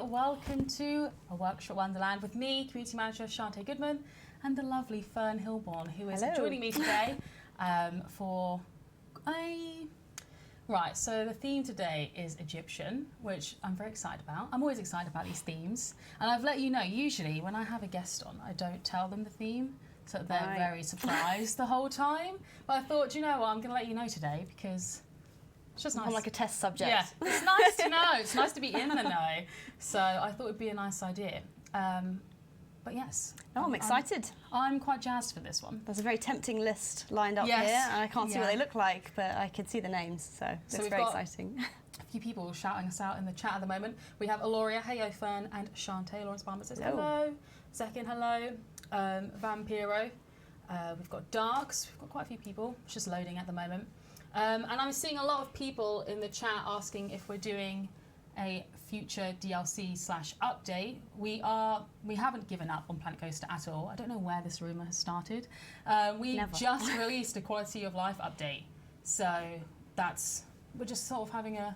welcome to a workshop Wonderland with me, Community Manager Chanté Goodman, and the lovely Fearn Hilborn, who is joining me today for a... Right, so the theme today is Egyptian, which I'm very excited about. I'm always excited about these themes. And I've let you know, usually when I have a guest on, I don't tell them the theme, so they're very surprised the whole time. But I thought, do you know what, I'm going to let you know today because it's just nice. I'm like a test subject. Yeah, it's nice to know. It's nice to be in the know. So I thought it would be a nice idea. But yes. Oh, I'm excited. I'm quite jazzed for this one. There's a very tempting list lined up here, and I can't see what they look like, but I can see the names, so it's very exciting. A few people shouting us out in the chat at the moment. We have Aloria, heyo Fearn, and Chanté. Lawrence Barber says hello. Zekin, hello. Vampiro. We've got Darks. We've got quite a few people. It's just loading at the moment. And I'm seeing a lot of people in the chat asking if we're doing a future DLC/update. We haven't given up on Planet Coaster at all. I don't know where this rumour has started. We just released a quality of life update, so we're just sort of having a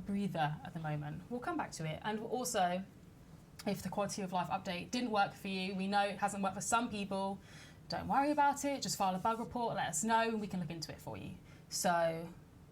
breather at the moment. We'll come back to it, and also, if the quality of life update didn't work for you, we know it hasn't worked for some people. Don't worry about it. Just file a bug report. Let us know, and we can look into it for you. So.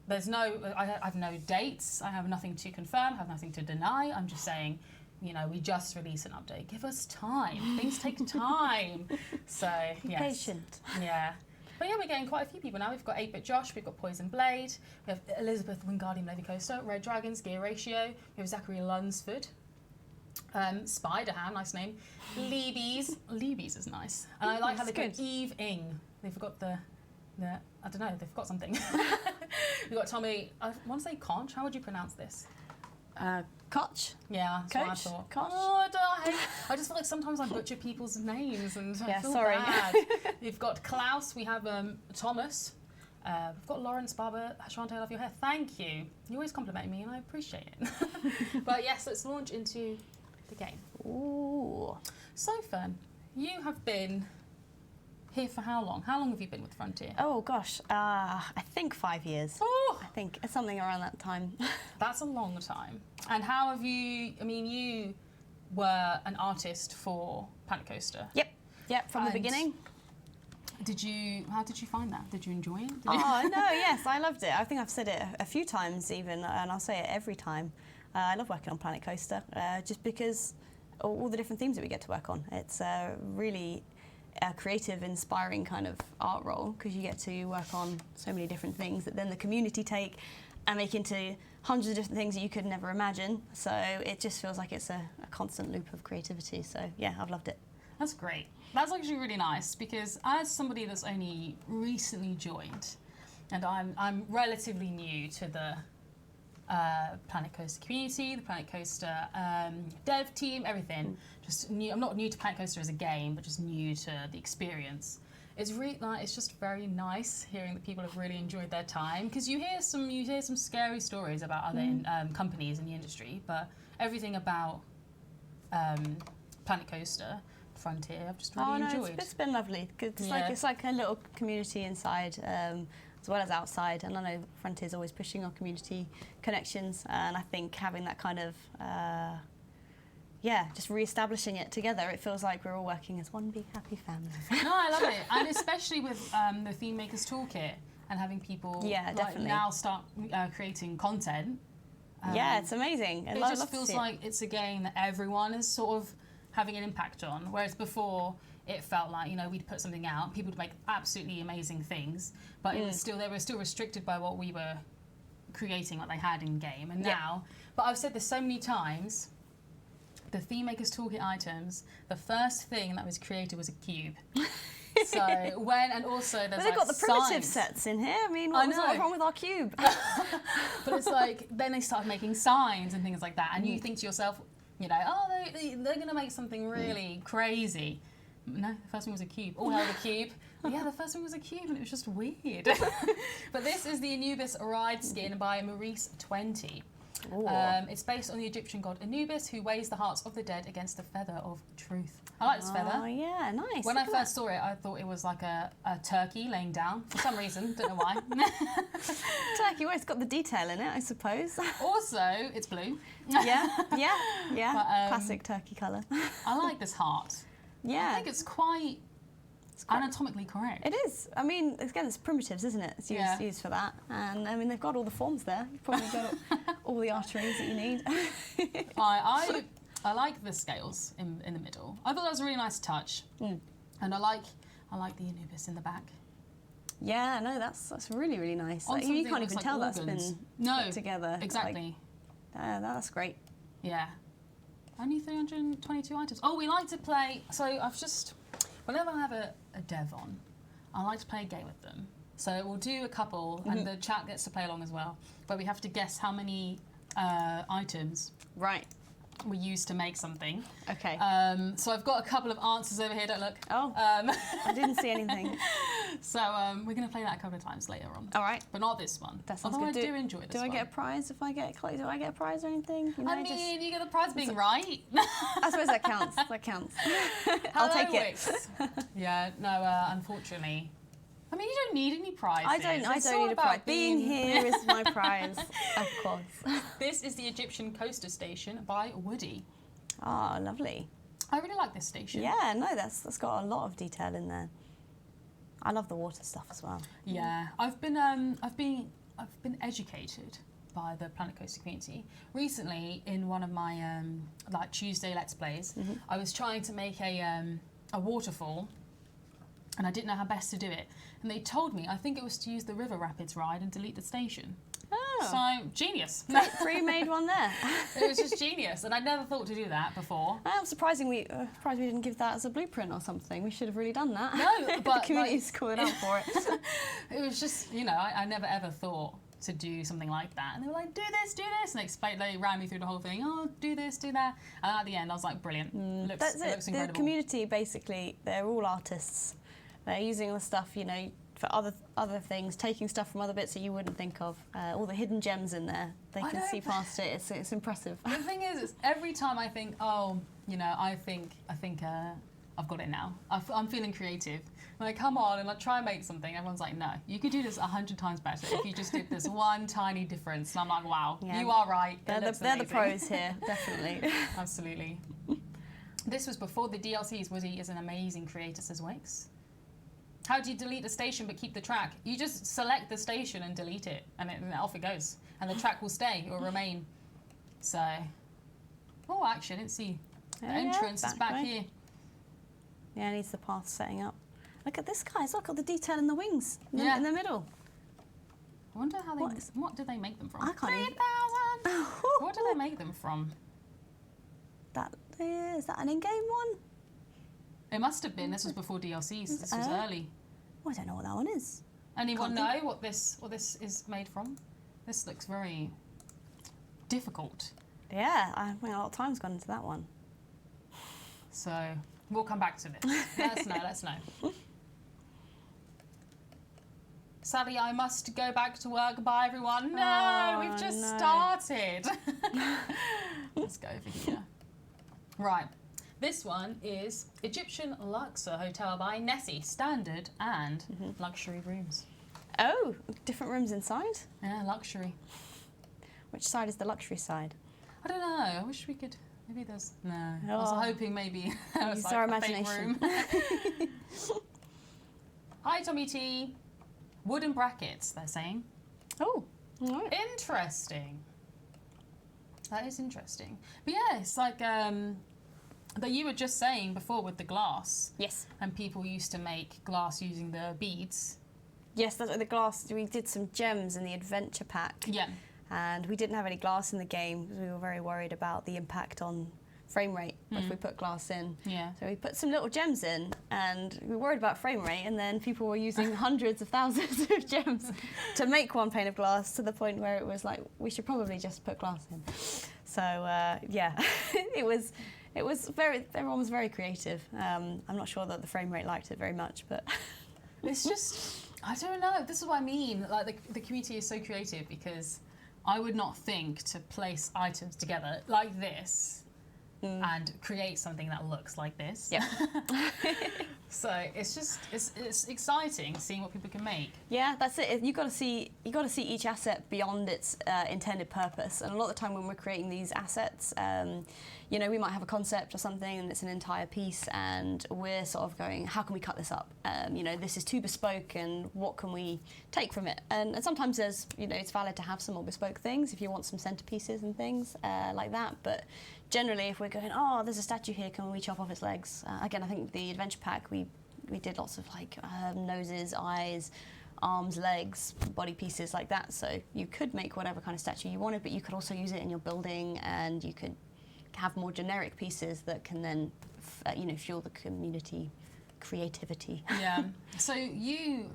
I have no dates, I have nothing to confirm, I have nothing to deny. I'm just saying, you know, we just released an update. Give us time. Things take time. So, yes. Patient. Yeah. But yeah, we're getting quite a few people now. We've got 8-Bit Josh, we've got Poison Blade, we have Elizabeth Wingardium Leviosa, Red Dragons, Gear Ratio, we have Zachary Lunsford, Spider-Ham, nice name, Leebies is nice. And I like how they put Eve Ing. They forgot the I don't know, they've got something. We've got Tommy, I want to say Conch, how would you pronounce this? Koch? Yeah, that's what I thought. Koch? Oh, I just feel like sometimes I butcher people's names and I feel bad. We've got Klaus, we have Thomas, we've got Lawrence Barber, Chanté, I love your hair. Thank you. You always compliment me and I appreciate it. But yes, let's launch into the game. Ooh. So Fearn, you have been here for how long? How long have you been with Frontier? Oh gosh, I think 5 years. Oh! I think it's something around that time. That's a long time. And how have you, I mean, you were an artist for Planet Coaster. Yep, from the beginning. How did you find that? Did you enjoy it? Yes, I loved it. I think I've said it a few times even, and I'll say it every time. I love working on Planet Coaster, just because all the different themes that we get to work on. It's really a creative, inspiring kind of art role, because you get to work on so many different things that then the community take and make into hundreds of different things that you could never imagine. So it just feels like it's a constant loop of creativity. So yeah, I've loved it. That's great. That's actually really nice, because as somebody that's only recently joined, and I'm relatively new to the Planet Coaster community, the Planet Coaster dev team, everything. Just new. I'm not new to Planet Coaster as a game, but just new to the experience. It's really it's just very nice hearing that people have really enjoyed their time, because you hear some scary stories about other companies in the industry, but everything about Planet Coaster Frontier I've just really enjoyed. It's been lovely. It's like a little community inside. As well as outside, and I know Frontier's always pushing on community connections, and I think having that kind of, just re-establishing it together, it feels like we're all working as one big happy family. No, I love it, and especially with the Theme Makers Toolkit and having people now start creating content. It's amazing. It just feels like it's a game that everyone is sort of having an impact on, whereas before, it felt like, you know, we'd put something out, people would make absolutely amazing things, but it was they were still restricted by what we were creating, what they had in game. And now, but I've said this so many times, the Theme Makers Toolkit items, the first thing that was created was a cube. So and also there's they've got the primitive sets in here. I mean, what's wrong with our cube? But it's like, then they started making signs and things like that, and you think to yourself, you know, oh, they're going to make something really crazy. No, the first one was a cube. All hell the cube. Yeah, the first one was a cube, and it was just weird. But this is the Anubis ride skin by Maurice 20. It's based on the Egyptian god Anubis, who weighs the hearts of the dead against the feather of truth. I like this feather. Oh, yeah, nice. When I first saw it, I thought it was like a turkey laying down for some reason. Don't know why. Turkey, well, it's got the detail in it, I suppose. Also, it's blue. Yeah. But, Classic turkey colour. I like this heart. Yeah. I think it's quite anatomically correct. It is. I mean, again, it's primitives, isn't it? It's used for that. And I mean, they've got all the forms there. You've probably got all the arteries that you need. I like the scales in the middle. I thought that was a really nice touch. And I like the Anubis in the back. Yeah, no, that's really, really nice. Like, you can't even tell that's been put together. Exactly. Like, that's great. Yeah. Only 322 items. Oh, we like to play... So I've just... Whenever I have a dev on, I like to play a game with them. So we'll do a couple, and the chat gets to play along as well, where we have to guess how many items we use to make something. Okay. So I've got a couple of answers over here. Don't look. Oh, I didn't see anything. So we're going to play that a couple of times later on. All right. But not this one. That sounds Although good. I do enjoy this one. Do I get a prize if I get close? Do I get a prize or anything? You know, I mean, you get the prize being right. I suppose that counts. That counts. I'll take it. Yeah, no, unfortunately. I mean, you don't need any prizes. I don't need a prize. Being here is my prize, of course. This is the Egyptian coaster station by Woody. Oh, lovely. I really like this station. Yeah, no, that's got a lot of detail in there. I love the water stuff as well. Yeah, I've been educated by the Planet Coaster community. Recently, in one of my like Tuesday Let's Plays, I was trying to make a waterfall, and I didn't know how best to do it. And they told me, I think it was to use the River Rapids ride and delete the station. Oh. So, genius. Pre-made one there. It was just genius, and I'd never thought to do that before. I'm surprised we didn't give that as a blueprint or something. We should have really done that. No, but the community's calling out for it. It was just, you know, I never ever thought to do something like that. And they were like, do this, and they ran me through the whole thing. Oh, do this, do that. And at the end, I was like, brilliant. That's it. Looks incredible. The community, basically, they're all artists. They're using the stuff, you know, for other things, taking stuff from other bits that you wouldn't think of. All the hidden gems in there, they can see past it. It's impressive. The thing is, every time I think, oh, you know, I think I've got it now. I'm feeling creative. And I come on and I try and make something. Everyone's like, no, you could do this 100 times better if you just did this one tiny difference. And I'm like, wow, you are right. They're the pros here, definitely. Absolutely. This was before the DLCs. Woody is an amazing creator, says Wix. How do you delete the station but keep the track? You just select the station and delete it, and off it goes. And the track will stay, it will remain. So, oh, actually, I didn't see. The entrance is back here. Yeah, it needs the path setting up. Look at this guy, it's got the detail in the wings, in the middle. I wonder how what do they make them from? I can't even. 3,000! What do they make them from? Is that an in-game one? It must have been. This was before DLCs. This was early. Oh, I don't know what that one is. Anyone know what this is made from? This looks very difficult. Yeah, I think a lot of time's gone into that one. So we'll come back to this. Let us know. Sadly, I must go back to work. Bye, everyone. No, we've just started. Let's go over here. Right. This one is Egyptian Luxor Hotel by Nessie. Standard and luxury rooms. Oh, different rooms inside? Yeah, luxury. Which side is the luxury side? I don't know. I wish we could... Maybe there's... No. I was hoping maybe there was Use like our a imagination. fake room. Hi, Tommy T. Wooden brackets, they're saying. Oh, all right. Interesting. That is interesting. But yeah, it's like... that you were just saying before with the glass. Yes. And people used to make glass using the beads. Yes, that's the glass. We did some gems in the adventure pack. Yeah. And we didn't have any glass in the game because we were very worried about the impact on frame rate if we put glass in. Yeah. So we put some little gems in and we were worried about frame rate, and then people were using hundreds of thousands of gems to make one pane of glass, to the point where it was like, we should probably just put glass in. So yeah, everyone was very creative. I'm not sure that the frame rate liked it very much, but it's just, I don't know. This is what I mean. Like the community is so creative because I would not think to place items together like this and create something that looks like this. Yeah. So it's exciting seeing what people can make. Yeah, that's it. You got to see each asset beyond its intended purpose. And a lot of the time when we're creating these assets, you know, we might have a concept or something and it's an entire piece, and we're sort of going, how can we cut this up? You know, this is too bespoke, and what can we take from it? And sometimes there's, you know, it's valid to have some more bespoke things if you want some centerpieces and things like that. But generally, if we're going, oh, there's a statue here, can we chop off its legs? Again, I think the adventure pack, we did lots of like noses, eyes, arms, legs, body pieces like that. So you could make whatever kind of statue you wanted, but you could also use it in your building, and you could have more generic pieces that can then, you know, fuel the community creativity. Yeah. So you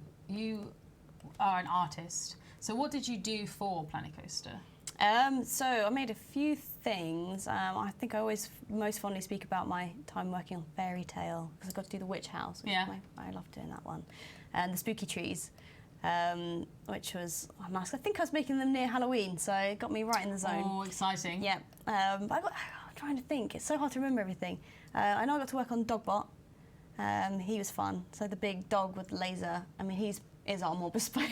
are an artist. So what did you do for Planet Coaster? So I made a few things. I think I always most fondly speak about my time working on Fairy Tale, because I got to do the Witch House. Which I loved doing that one. And the Spooky Trees, which was nice. I think I was making them near Halloween, so it got me right in the zone. Oh, exciting. Yeah. I'm trying to think. It's so hard to remember everything. I know I got to work on Dogbot. He was fun. So the big dog with the laser. I mean, is our more bespoke.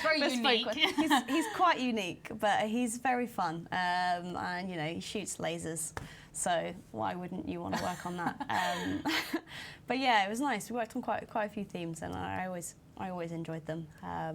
Very unique. He's quite unique, but he's very fun. And you know, he shoots lasers. So why wouldn't you want to work on that? But yeah, it was nice. We worked on quite a few themes, and I always enjoyed them. I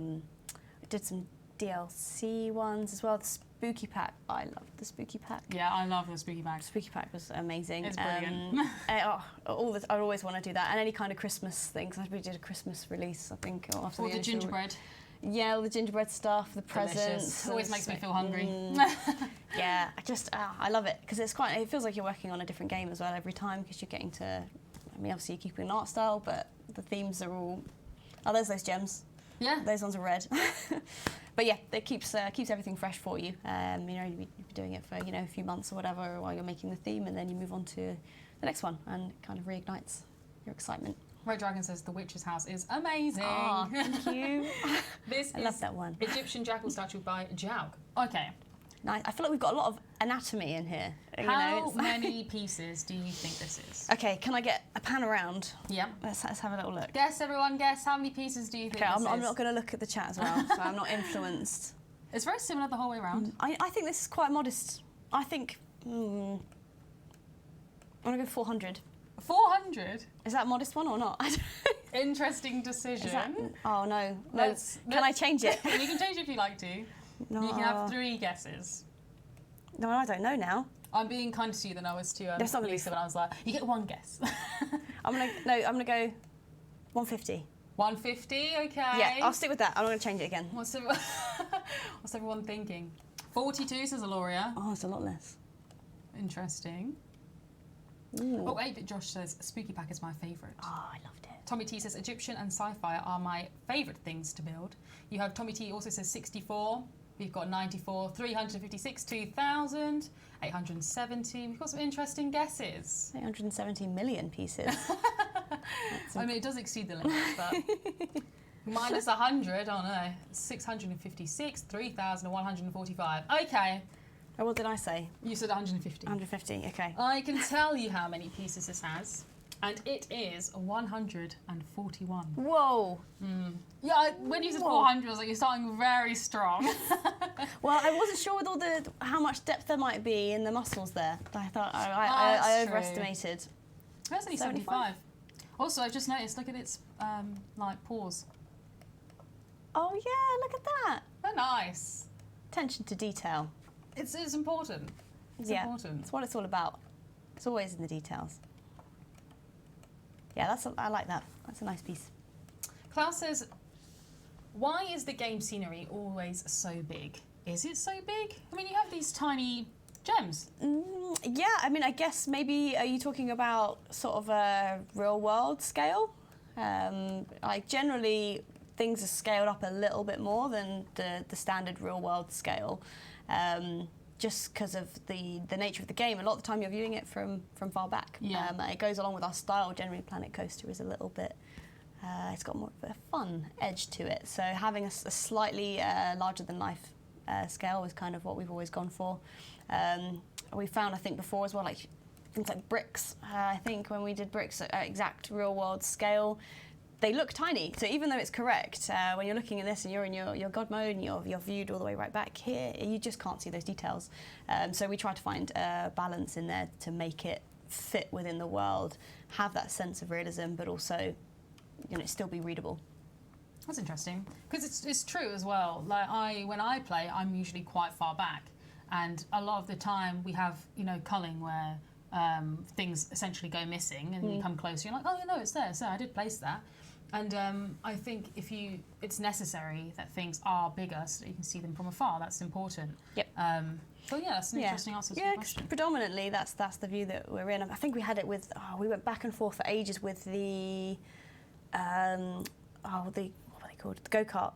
did some DLC ones as well. The Spooky Pack. I loved the Spooky Pack. Yeah, I love the Spooky Pack. Spooky Pack was amazing. It's brilliant. I always want to do that, and any kind of Christmas things. We did a Christmas release, I think, after the gingerbread. Yeah, all the gingerbread stuff, the presents. Always makes me feel hungry. Yeah, I love it, because it feels like you're working on a different game as well every time, because you're getting to, I mean, obviously you're keeping an art style, but the themes are all, there's those gems. Yeah. Those ones are red. But yeah, it keeps everything fresh for you. You know, you'd be doing it for, you know, a few months or whatever while you're making the theme, and then you move on to the next one, and it kind of reignites your excitement. Red Dragon says the witch's house is amazing. Oh, thank you. I love that one. Egyptian jackal statue by Jaug. Okay. Nice. I feel like we've got a lot of anatomy in here. How many pieces do you think this is? Okay, can I get a pan around? Yeah. Let's have a little look. Guess, everyone, guess. How many pieces do you think this is? I'm not going to look at the chat as well, so I'm not influenced. It's very similar the whole way around. I think this is quite modest. I think, I'm going to go 400. 400? Is that a modest one or not? Interesting decision. Oh, no. Can I change it? You can change it if you like to. No. You can have 3 guesses. No, I don't know now. I'm being kind to you than I was to That's not Lisa when I was like, you get 1 guess. I'm gonna go 150. 150, okay. Yeah, I'll stick with that. I'm not gonna change it again. What's everyone thinking? 42 says Aloria. Oh, it's a lot less. Interesting. Ooh. Oh, 8-bit Josh says Spooky Pack is my favourite. Oh, I loved it. Tommy T says Egyptian and sci-fi are my favourite things to build. You have Tommy T also says 64. We've got 94, 356, 2,000, 870. We've got some interesting guesses. 870 million pieces. I mean, it does exceed the limit, but minus 100, oh no, 656, 3,145. Okay. Oh, what did I say? You said 150. 150, okay. I can tell you how many pieces this has, and it is 141. Whoa. Yeah, when you said 400, I was like, you're starting very strong. Well, I wasn't sure with all how much depth there might be in the muscles there. I thought I overestimated. That's only 75. Also, I've just noticed, look at its like paws. Oh yeah, look at that. They're nice. Attention to detail. It's important. It's important. It's what it's all about. It's always in the details. Yeah, I like that. That's a nice piece. Klaus says, why is the game scenery always so big? Is it so big? I mean, you have these tiny gems. Yeah, I mean, I guess maybe, are you talking about sort of a real world scale? Like generally, things are scaled up a little bit more than the standard real world scale. Just because of the nature of the game. A lot of the time you're viewing it from far back. Yeah. It goes along with our style. Generally, Planet Coaster is a little bit, it's got more of a fun edge to it. So having a slightly larger than life scale is kind of what we've always gone for. We found, I think, before as well, like things like bricks. I think when we did bricks at exact real-world scale, they look tiny. So even though it's correct, when you're looking at this and you're in your God mode and you're viewed all the way right back here, you just can't see those details. So we try to find a balance in there to make it fit within the world, have that sense of realism, but also, still be readable. That's interesting, because it's true as well. Like when I play, I'm usually quite far back, and a lot of the time we have culling where things essentially go missing, and you come closer, you're like, oh, it's there. So I did place that, and I think it's necessary that things are bigger so that you can see them from afar. That's important. Yep. But yeah, that's an interesting answer to the question. Predominantly that's the view that we're in. I think we had it with we went back and forth for ages with the what were they called? The go-kart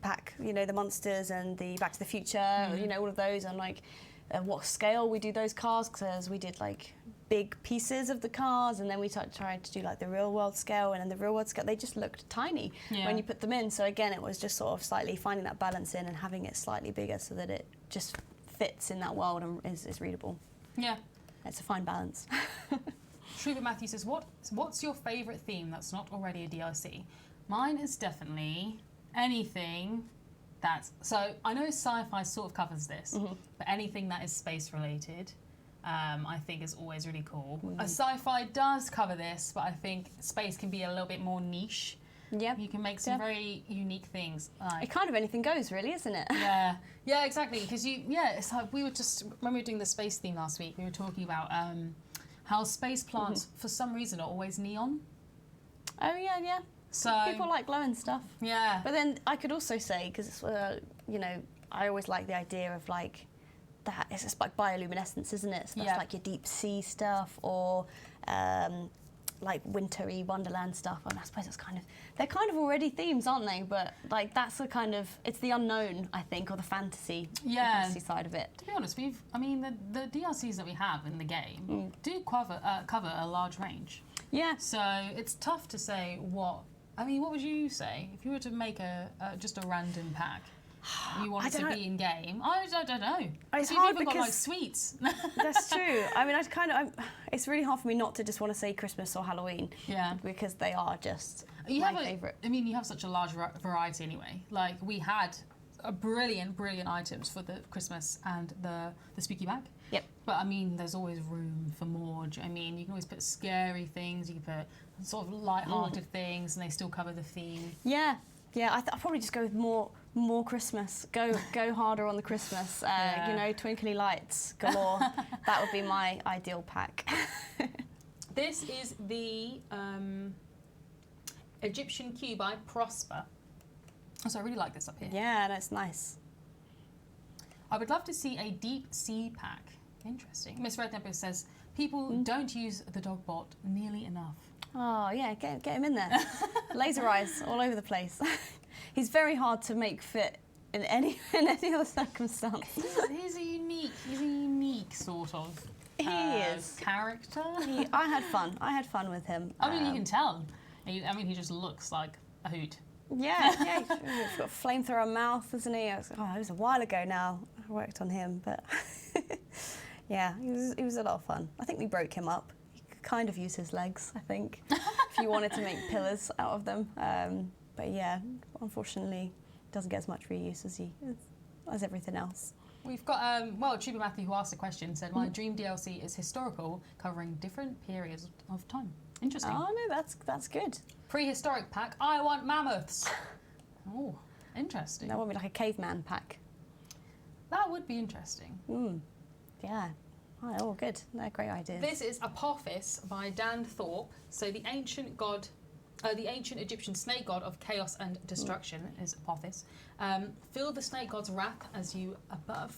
pack, the monsters and the Back to the Future, all of those, and like what scale we do those cars, because we did like big pieces of the cars, and then we tried to do like the real world scale, and in the real world scale they just looked tiny when you put them in. So again, it was just sort of slightly finding that balance in and having it slightly bigger so that it just fits in that world and is readable. Yeah. It's a fine balance. Shruva Matthew says, what's your favourite theme that's not already a DLC? Mine is definitely anything that's... So I know sci-fi sort of covers this, but anything that is space related, I think is always really cool. Sci-fi does cover this, but I think space can be a little bit more niche. Yeah. You can make some very unique things. It kind of anything goes, really, isn't it? Yeah, exactly. Because it's like we were just, when we were doing the space theme last week, we were talking about how space plants, for some reason, are always neon. Oh, yeah. So people like glowing stuff. Yeah. But then I could also say, because I always like the idea of like that. It's just like bioluminescence, isn't it? So that's like your deep sea stuff, or like wintry Wonderland stuff. And I suppose they're kind of already themes, aren't they? But like that's the kind of, it's the unknown, I think, or the fantasy side of it. To be honest, the DLCs that we have in the game do cover a large range. Yeah. So it's tough to say what would you say if you were to make just a random pack? You want it to be in game? I don't know. It's you've hard even because got like sweets. That's true. It's really hard for me not to just want to say Christmas or Halloween. Yeah. Because they are just my favourite. You have such a large variety anyway. Like we had brilliant items for the Christmas and the spooky bag. Yep. But there's always room for more. You can always put scary things. You can put sort of light-hearted things, and they still cover the theme. Yeah. I'll probably just go with more Christmas. Go harder on the Christmas. Twinkly lights galore. That would be my ideal pack. This is the Egyptian Q by Prosper. So I really like this up here. Yeah, that's nice. I would love to see a deep sea pack. Interesting. Miss Red Nebula says, people don't use the dog bot nearly enough. Oh, yeah, get him in there. Laser eyes all over the place. He's very hard to make fit in any other circumstance. He's a unique sort of character. I had fun with him. You can tell. He just looks like a hoot. Yeah. He's got a flamethrower mouth, isn't he? It was a while ago now. I worked on him, but yeah, he was a lot of fun. I think we broke him up. He could kind of use his legs, I think, if you wanted to make pillars out of them. But yeah, unfortunately, doesn't get as much reuse as everything else. We've got, Tuba Matthew, who asked a question, said, my dream DLC is historical, covering different periods of time. Interesting. Oh, no, that's good. Prehistoric pack, I want mammoths. Oh, interesting. That would be like a caveman pack. That would be interesting. Yeah. Oh, good. They're great ideas. This is Apophis by Dan Thorpe. So the ancient Egyptian snake god of chaos and destruction is Apophis. Feel the snake god's wrath as you above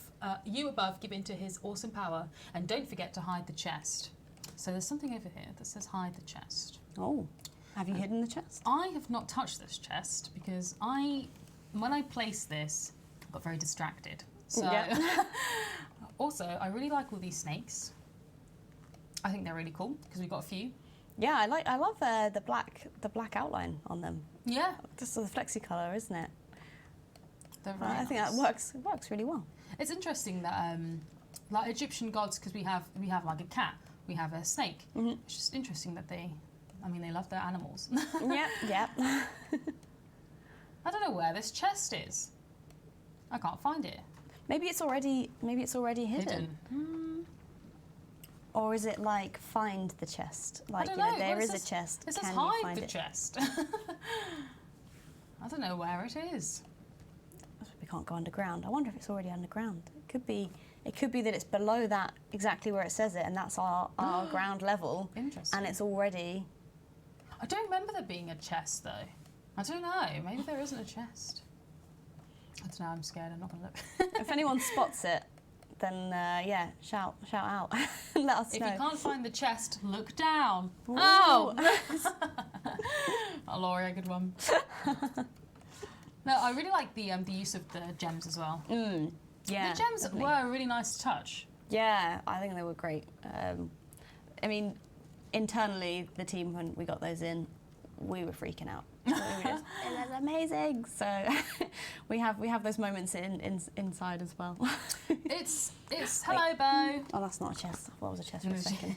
give into his awesome power, and don't forget to hide the chest. So there's something over here that says hide the chest. Oh, have you hidden the chest? I have not touched this chest because when I placed this, I got very distracted. So also, I really like all these snakes. I think they're really cool because we've got a few. Yeah, I love the black outline on them. Yeah, just the flexi colour, isn't it? They're very I think that nice. works really well. It's interesting that like Egyptian gods, because we have like a cat, we have a snake. Mm-hmm. It's just interesting that they love their animals. Yeah. I don't know where this chest is. I can't find it. Maybe it's already hidden. Or is it like find the chest? Like, I don't know. there is a chest. It says Can you hide find the it? chest. I don't know where it is. We can't go underground. I wonder if it's already underground. It could be that it's below that exactly where it says it, and that's our ground level. Interesting. And it's already. I don't remember there being a chest though. I don't know. Maybe there isn't a chest. I don't know. I'm scared. I'm not going to look. If anyone spots it, then shout out. Let us know. If you can't find the chest, look down. Ooh. Oh! Lauria, good one. No, I really like the use of the gems as well. Yeah. The gems definitely. were a really nice touch. Yeah, I think they were great. I mean, internally, the team, when we got those in, we were freaking out. So we were just, that's amazing. So we have those moments inside as well. It's hello, Bo. Oh, that's not a chest. What was a chest for a second?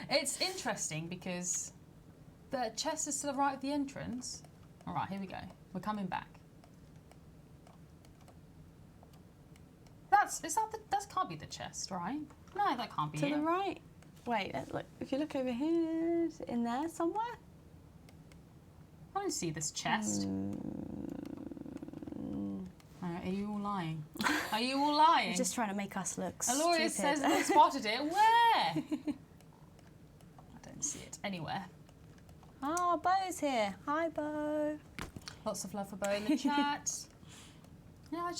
It's interesting because the chest is to the right of the entrance. All right, here we go. We're coming back. That can't be the chest, right? No, that can't be To it. the right. Wait, look. If you look over here, is it in there somewhere? I don't see this chest. Are you all lying? Are you all lying? You're just trying to make us look Aloria stupid. says they spotted it. Where? I don't see it anywhere. Oh, Bo's here. Hi, Bo. Lots of love for Bo in the chat. Yeah,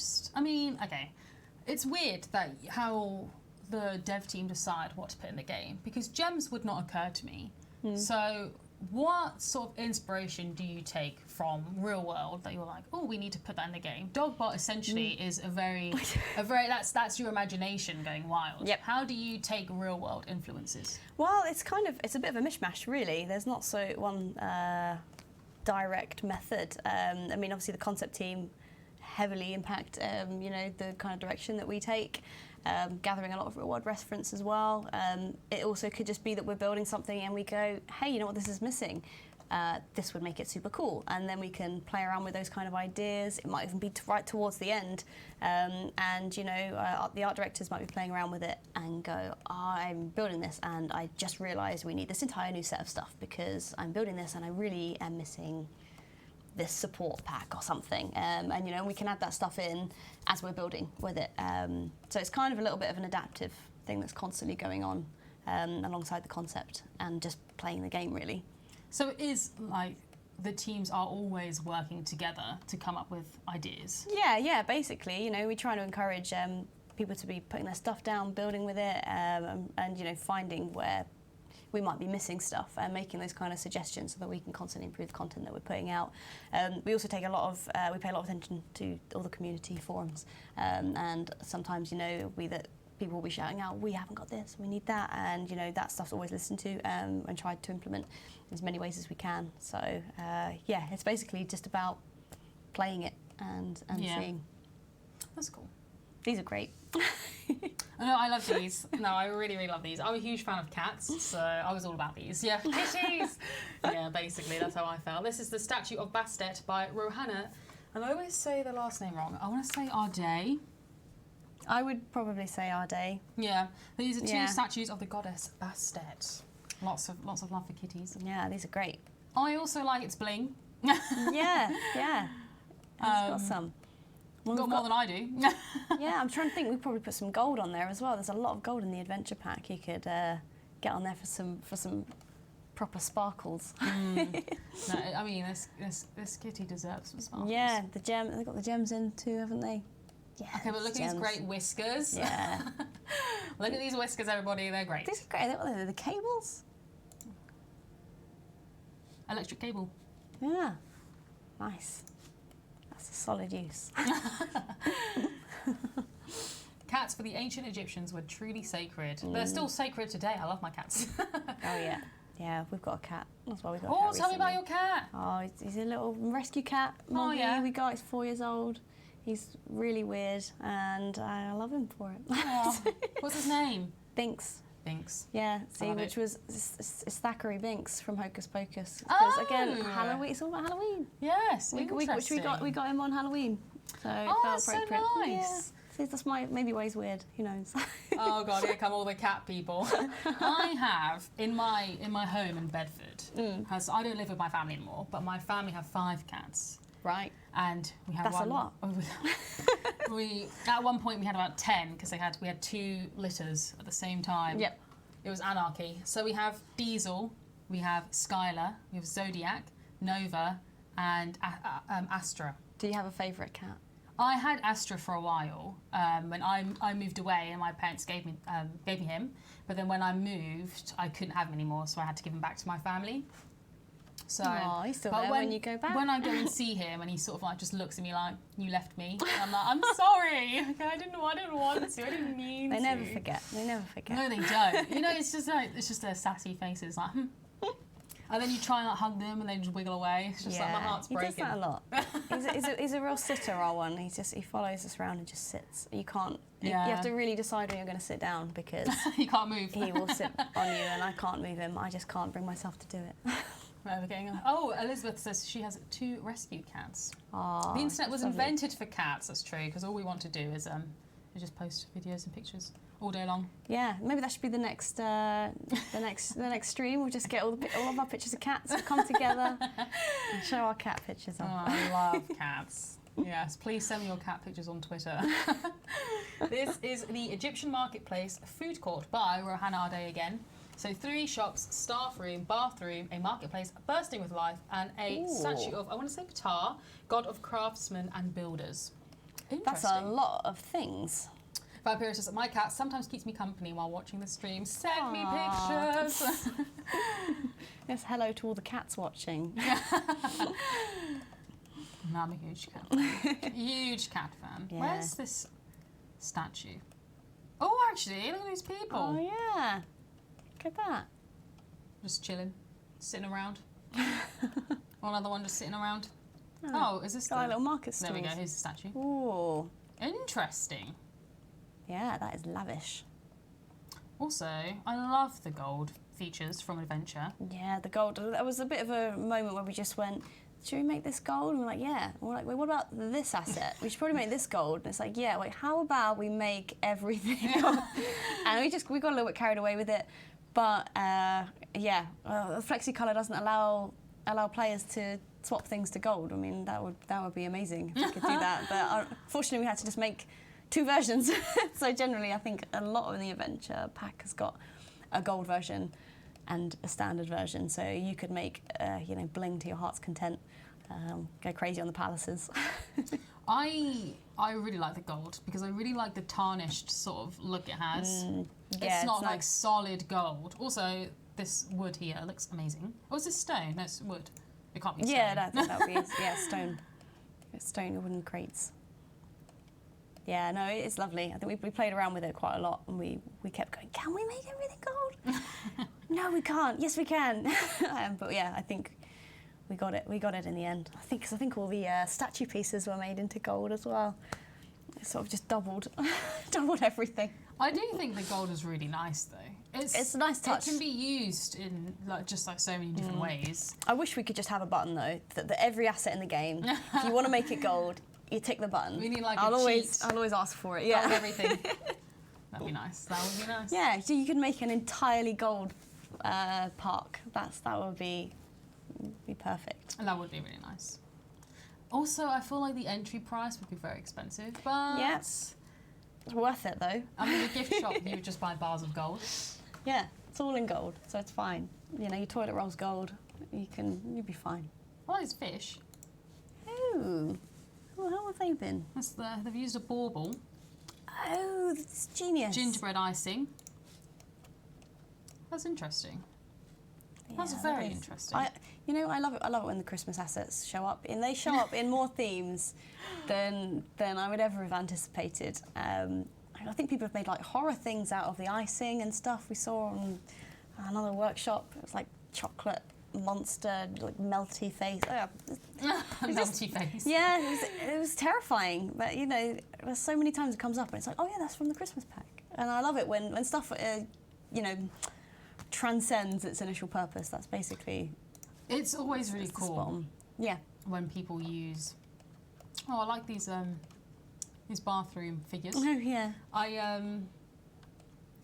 okay. It's weird that how the dev team decide what to put in the game, because gems would not occur to me. So what sort of inspiration do you take from real world that you're like, oh, we need to put that in the game? Dogbot essentially is a very that's your imagination going wild. Yep. How do you take real world influences? Well, it's a bit of a mishmash, really. There's not one direct method. I mean, obviously the concept team heavily impact, the kind of direction that we take. Gathering a lot of real world reference as well. It also could just be that we're building something and we go, hey, you know what this is missing? This would make it super cool. And then we can play around with those kind of ideas. It might even be right towards the end. The art directors might be playing around with it and go, I'm building this and I just realised we need this entire new set of stuff because I'm building this and I really am missing this support pack or something, and we can add that stuff in as we're building with it. So it's kind of a little bit of an adaptive thing that's constantly going on alongside the concept and just playing the game, really. So it is like the teams are always working together to come up with ideas. Yeah, basically, we try to encourage people to be putting their stuff down, building with it, and finding where we might be missing stuff and making those kind of suggestions so that we can constantly improve the content that we're putting out. We also take we pay a lot of attention to all the community forums, and sometimes people will be shouting out, we haven't got this, we need that, and that stuff's always listened to and tried to implement in as many ways as we can. So it's basically just about playing it and seeing. That's cool. These are great. No, I love these. No, I really, really love these. I'm a huge fan of cats, so I was all about these. Yeah, kitties! Yeah, basically, that's how I felt. This is the statue of Bastet by Rohana, and I always say the last name wrong. I want to say Ardei. I would probably say Ardei. Yeah, these are two statues of the goddess Bastet. Lots of love for kitties. Yeah, these are great. I also like its bling. Yeah. It's got some. Well, got more than I do. Yeah, I'm trying to think. We probably put some gold on there as well. There's a lot of gold in the adventure pack. You could get on there for some proper sparkles. No, I mean this kitty deserves some sparkles. Yeah, they've got the gems in too, haven't they? Yeah. Okay, but look at these great whiskers. Yeah. Look at these whiskers, everybody. They're great. These are great. They're the cables. Electric cable. Yeah. Nice. That's a solid use. Cats for the ancient Egyptians were truly sacred. They're still sacred today. I love my cats. Oh yeah. Yeah, we've got a cat. That's why we got a cat tell me about your cat. Oh, he's a little rescue cat. Moggy, we got. He's 4 years old. He's really weird, and I love him for it. Aw. What's his name? Binks. Binks. Yeah, see, Love which it. was Thackeray Binks from Hocus Pocus. Because again, Oh. Halloween. It's all about Halloween. Yes, Which interesting. we got him on Halloween, so it Oh, felt that's so appropriate. nice. Yeah. See, that's maybe why he's weird. Who knows? Oh god, here come all the cat people. I have in my home in Bedford. I don't live with my family anymore, but my family have 5 cats, Right. and we have That's a one. lot. We at one point we had about 10 because we had 2 litters at the same time. Yep. It was anarchy. So we have Diesel, we have Skylar, we have Zodiac, Nova, and Astra. Do you have a favourite cat? I had Astra for a while when I moved away and my parents gave me him. But then when I moved, I couldn't have him anymore, so I had to give him back to my family. So, Oh, he's still but there when you go back. When I go and see him, and he sort of like just looks at me like, "You left me." And I'm like, "I'm sorry. I didn't want to. I didn't mean to." They never forget. They never forget. No, they don't. You know, it's just their sassy faces, like. And then you try and like, hug them, and they just wiggle away. It's just like my heart's breaking. He does that a lot. He's a real sitter, our one. He follows us around and just sits. You can't. Yeah. You have to really decide when you're going to sit down because You can't move. he will sit on you, and I can't move him. I just can't bring myself to do it. Oh, Elizabeth says she has 2 rescue cats. Oh, The internet was that's lovely. invented for cats. That's true, because all we want to do is just post videos and pictures all day long. Yeah, maybe that should be the next stream. We'll just get all of our pictures of cats, come together, and show our cat pictures Oh, on. I love cats. Yes, please send me your cat pictures on Twitter. This is the Egyptian Marketplace food court by Rohana Ade again. So 3 shops, staff room, bathroom, a marketplace bursting with life, and a statue of, I want to say Ptah, god of craftsmen and builders. That's a lot of things. Vampira says, my cat sometimes keeps me company while watching the stream. Send me Aw. pictures. Yes, hello to all the cats watching. No, I'm a huge cat fan. Huge cat fan. Yeah. Where's this statue? Oh, actually, look at these people. Oh yeah, look at that. Just chilling, sitting around. Another one just sitting around. Oh, is this Got the... a little market There we go, stalls. here's the statue. Ooh, Interesting. yeah, that is lavish. Also, I love the gold features from Adventure. Yeah, the gold. There was a bit of a moment where we just went, should we make this gold? And we're like, yeah. And we're like, wait, what about this asset? We should probably make this gold. And it's like, yeah, wait, how about we make everything gold? And we got a little bit carried away with it. But yeah, FlexiColor doesn't allow players to swap things to gold. I mean, that would be amazing if we could do that. But unfortunately, we had to just make 2 versions. So generally, I think a lot of the Adventure pack has got a gold version and a standard version. So you could make, bling to your heart's content, go crazy on the palaces. I really like the gold because I really like the tarnished sort of look it has. Yeah, it's not it's like nice. solid gold. Also, this wood here looks amazing. Oh, is this stone? No, it's wood. It can't be stone. Yeah, that would be stone. Stone wooden crates. Yeah, no, it's lovely. I think we played around with it quite a lot, and we kept going, can we make everything gold? No, we can't. Yes, we can. But yeah, I think we got it. We got it in the end. I think all the statue pieces were made into gold as well. It sort of just doubled everything. I do think the gold is really nice, though. It's a nice touch. It can be used in just so many different ways. I wish we could just have a button though that every asset in the game, if you want to make it gold, you tick the button. We need I'll always ask for it. Yeah, gold everything. That'd be nice. That would be nice. Yeah, so you could make an entirely gold park. That would be perfect. And that would be really nice. Also, I feel like the entry price would be very expensive, but Yeah. It's worth it though. I mean, the gift shop, you would just buy bars of gold. Yeah, it's all in gold, so it's fine. You know, your toilet roll's gold. You'll be fine. Oh, it's fish. Ooh, well, how have they been? They've used a bauble. Oh, that's genius. Gingerbread icing. That's interesting. That's Yeah, very that is. interesting. I love it. I love it when the Christmas assets show up, and they show up in more themes than I would ever have anticipated. I think people have made like horror things out of the icing and stuff. We saw on another workshop. It was like chocolate monster, like melty face. Melty face. Yeah, it was terrifying. But you know, there's so many times it comes up and it's like, oh yeah, that's from the Christmas pack. And I love it when stuff, you know, transcends its initial purpose. That's basically. It's always really cool. Yeah. When people use. Oh, I like these bathroom figures. Oh yeah.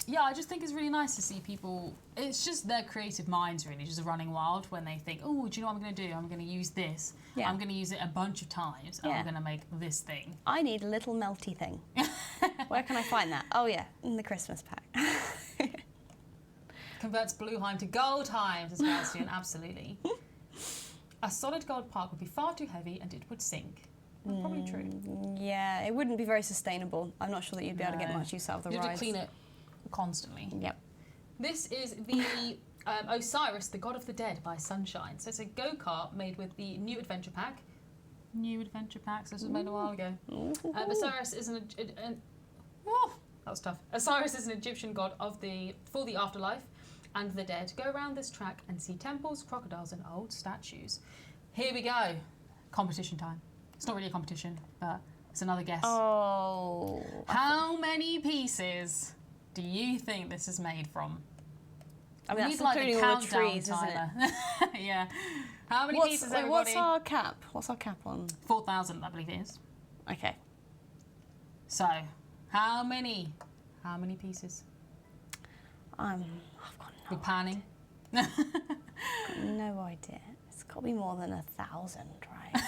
Yeah, I just think it's really nice to see people. It's just their creative minds really just running wild when they think, oh, do you know what I'm going to do? I'm going to use this. Yeah. I'm going to use it a bunch of times, and I'm going to make this thing. I need a little melty thing. Where can I find that? Oh yeah, in the Christmas pack. Converts Blueheim to Goldheim, says Bastian. Absolutely. A solid gold park would be far too heavy, and it would sink. Probably true. Yeah, it wouldn't be very sustainable. I'm not sure that you'd be able to get much use out of the rides. You'd have to clean it constantly. Yep. This is the Osiris, the God of the Dead by Sunshine. So it's a go-kart made with the New Adventure Pack. New Adventure Pack, so this was made a while ago. Osiris is that was tough. Osiris is an Egyptian god for the afterlife and the dead. Go around this track and see temples, crocodiles, and old statues. Here we go. Competition time. It's not really a competition, but it's another guess. Oh. How many pieces do you think this is made from? I mean, that's including all the trees, isn't it? Yeah. How many pieces, everybody? What's our cap? What's our cap on? 4,000, I believe it is. Okay. So, how many pieces? I've got no We're panning. Got no idea. It's got to be more than 1,000, right?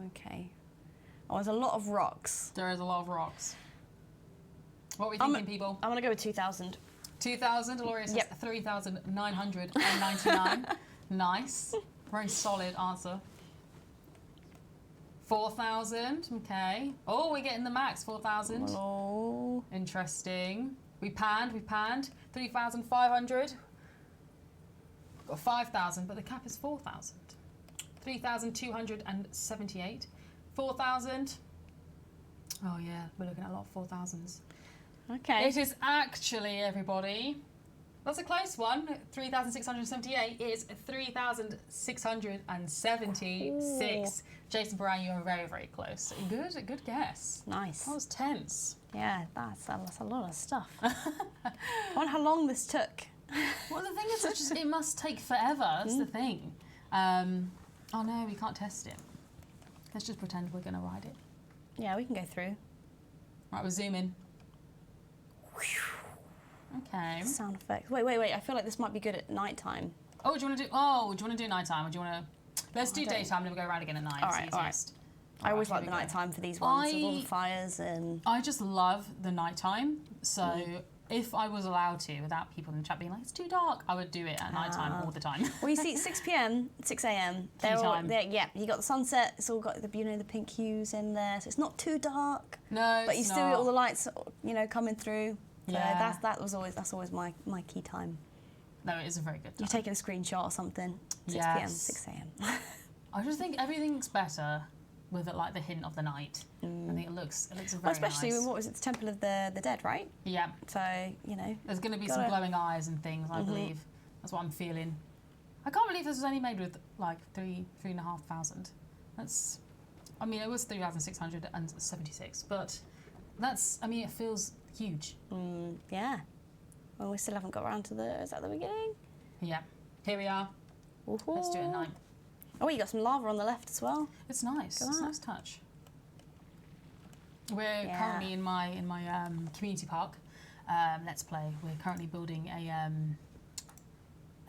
Okay. Oh, there's a lot of rocks. There is a lot of rocks. What are we thinking, people? I'm going to go with 2,000. 2,000. Aloria says 3,999. Nice. Very solid answer. 4,000. Okay. Oh, we're getting the max. 4,000. Oh. Interesting. We panned. 3,500. Got 5,000, but the cap is 4,000. 3,278. 4,000. Oh yeah, we're looking at a lot of 4,000s. Okay. It is actually, everybody, that's a close one. 3,678 is 3,676. Jason Brown, you are very, very close. Good guess. Nice. That was tense. Yeah, that's a lot of stuff. I wonder how long this took. Well, the thing is, it must take forever. That's the thing. Oh no, we can't test it. Let's just pretend we're going to ride it. Yeah, we can go through. Right, we'll zoom in. Okay. Sound effects. Wait. I feel like this might be good at night time. Oh, do you want to do night time, or do you want to? Let's do daytime, then we'll go around again at night. All right. I always like the night time for these ones with all the fires and. I just love the night time. So if I was allowed to, without people in the chat being like it's too dark, I would do it at night time all the time. Well, you see, 6 p.m., 6 a.m. Yeah, you got the sunset. It's all got the pink hues in there, so it's not too dark. No, but you still get all the lights, coming through. So yeah, that's always my key time. No, it is a very good time. You're taking a screenshot or something. 6 p.m., 6 a.m. I just think everything's better with it, like the hint of the night. I think it looks very especially nice. When, what was it, the Temple of the Dead, right? Yeah. So, there's going to be some glowing eyes and things, I believe. That's what I'm feeling. I can't believe this was only made with like 3,500. That's, it was 3,676, but that's, it feels huge. Yeah. Well, we still haven't got around to is that the beginning? Yeah. Here we are. Ooh-hoo. Let's do it at night. Oh, you got some lava on the left as well. It's nice. It's a nice touch. We're currently in my community park. Let's play. We're currently building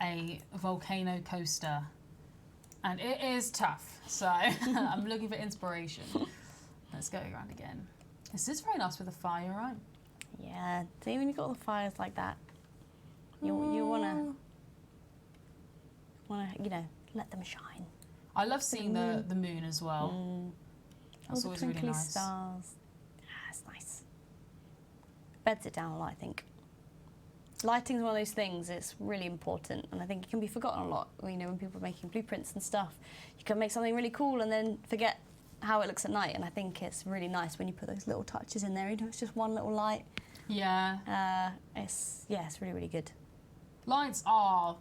a volcano coaster, and it is tough. So I'm looking for inspiration. Let's go around again. This is very nice with the fire, right? Yeah. See, when you've got all the fires like that, you wanna let them shine. I love seeing the moon as well. That's always really nice. Stars. It's nice. Beds it down a lot, I think. Lighting's one of those things, it's really important, and I think it can be forgotten a lot. When people are making blueprints and stuff, you can make something really cool and then forget how it looks at night, and I think it's really nice when you put those little touches in there. It's just one little light. Yeah. It's really, really good. Lights are,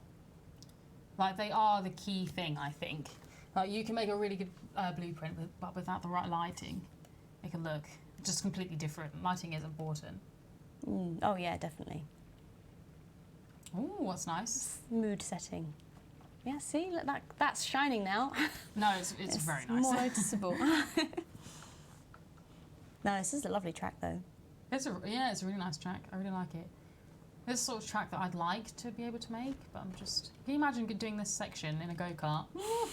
like, they are the key thing, I think. Like, you can make a really good blueprint, but without the right lighting, it can look just completely different. Lighting is important. Oh yeah, definitely. Oh, what's nice. Mood setting. Yeah, see, look, that's shining now. No, it's very nice. More noticeable. No, this is a lovely track though. It's a really nice track. I really like it. This is the sort of track that I'd like to be able to make, but I'm just... Can you imagine doing this section in a go-kart?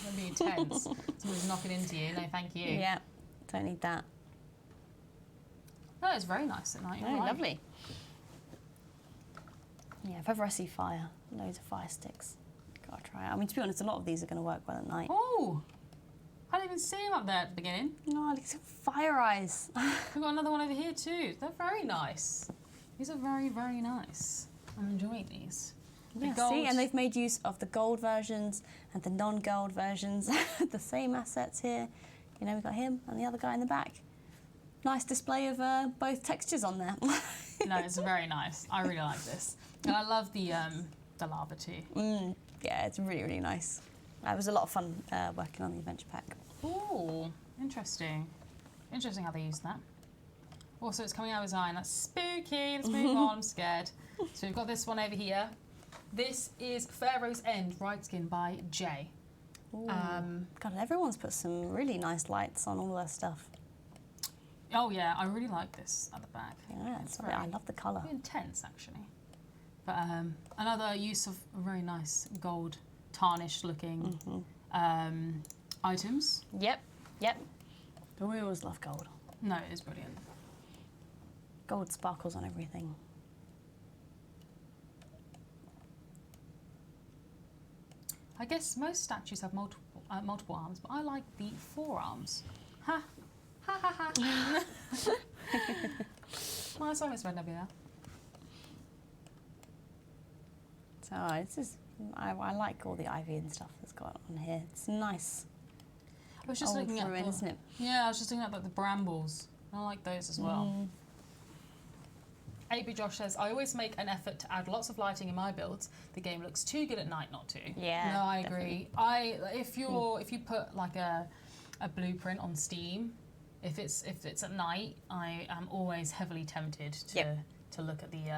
That'd be intense. Somebody's knocking into you. No, thank you. Yeah, don't need that. No, it's very nice at night. No, lovely. Yeah, if ever I see fire, loads of fire sticks. Gotta try it. I mean, to be honest, a lot of these are going to work well at night. Oh! I didn't even see him up there at the beginning. No, it's fire eyes. We've got another one over here too. They're very nice. These are very, very nice. I'm enjoying these. Yeah, see, and they've made use of the gold versions and the non-gold versions. The same assets here. You know, we've got him and the other guy in the back. Nice display of both textures on there. No, it's very nice. I really like this. And I love the lava too. Yeah, it's really, really nice. It was a lot of fun working on the adventure pack. Ooh, interesting. Interesting how they use that. Also, it's coming out of his eye, and that's spooky. Let's move on, I'm scared. So we've got this one over here. This is Pharaoh's End, Right Skin by Jay. God, everyone's put some really nice lights on all their stuff. Oh yeah, I really like this at the back. Yeah, I love the colour. Intense, actually. But another use of a very nice gold tarnished looking items. Yep. But we always love gold. No, it is brilliant. Gold sparkles on everything. I guess most statues have multiple arms, but I like the 4 arms. Ha! Ha ha ha! My song is Red Nebula. So I like all the ivy and stuff that's got on here. It's nice. I was just looking at ruin, isn't it? Yeah, I was just looking at the brambles. I like those as well. 8B Josh says, I always make an effort to add lots of lighting in my builds. The game looks too good at night not to. Yeah. No, I agree. If you put like a blueprint on Steam, if it's at night, I am always heavily tempted to look at the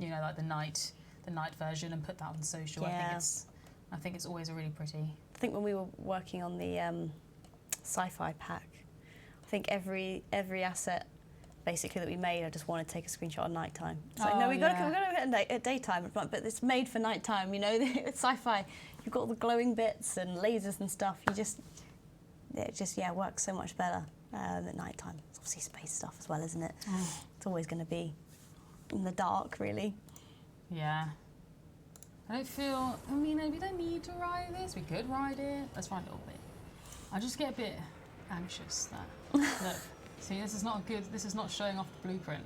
like the night version and put that on social. Yeah. I think it's always really pretty. I think when we were working on the sci-fi pack, I think every asset basically that we made, I just wanted to take a screenshot at night time. It's like, no, we got to look at daytime, but it's made for night time. You know, it's sci-fi. You've got all the glowing bits and lasers and stuff. It just works so much better at night time. It's obviously space stuff as well, isn't it? It's always going to be in the dark, really. Yeah. I mean, we don't need to ride this. We could ride it. Let's ride it a little bit. I just get a bit anxious that, look, see, this is not showing off the blueprint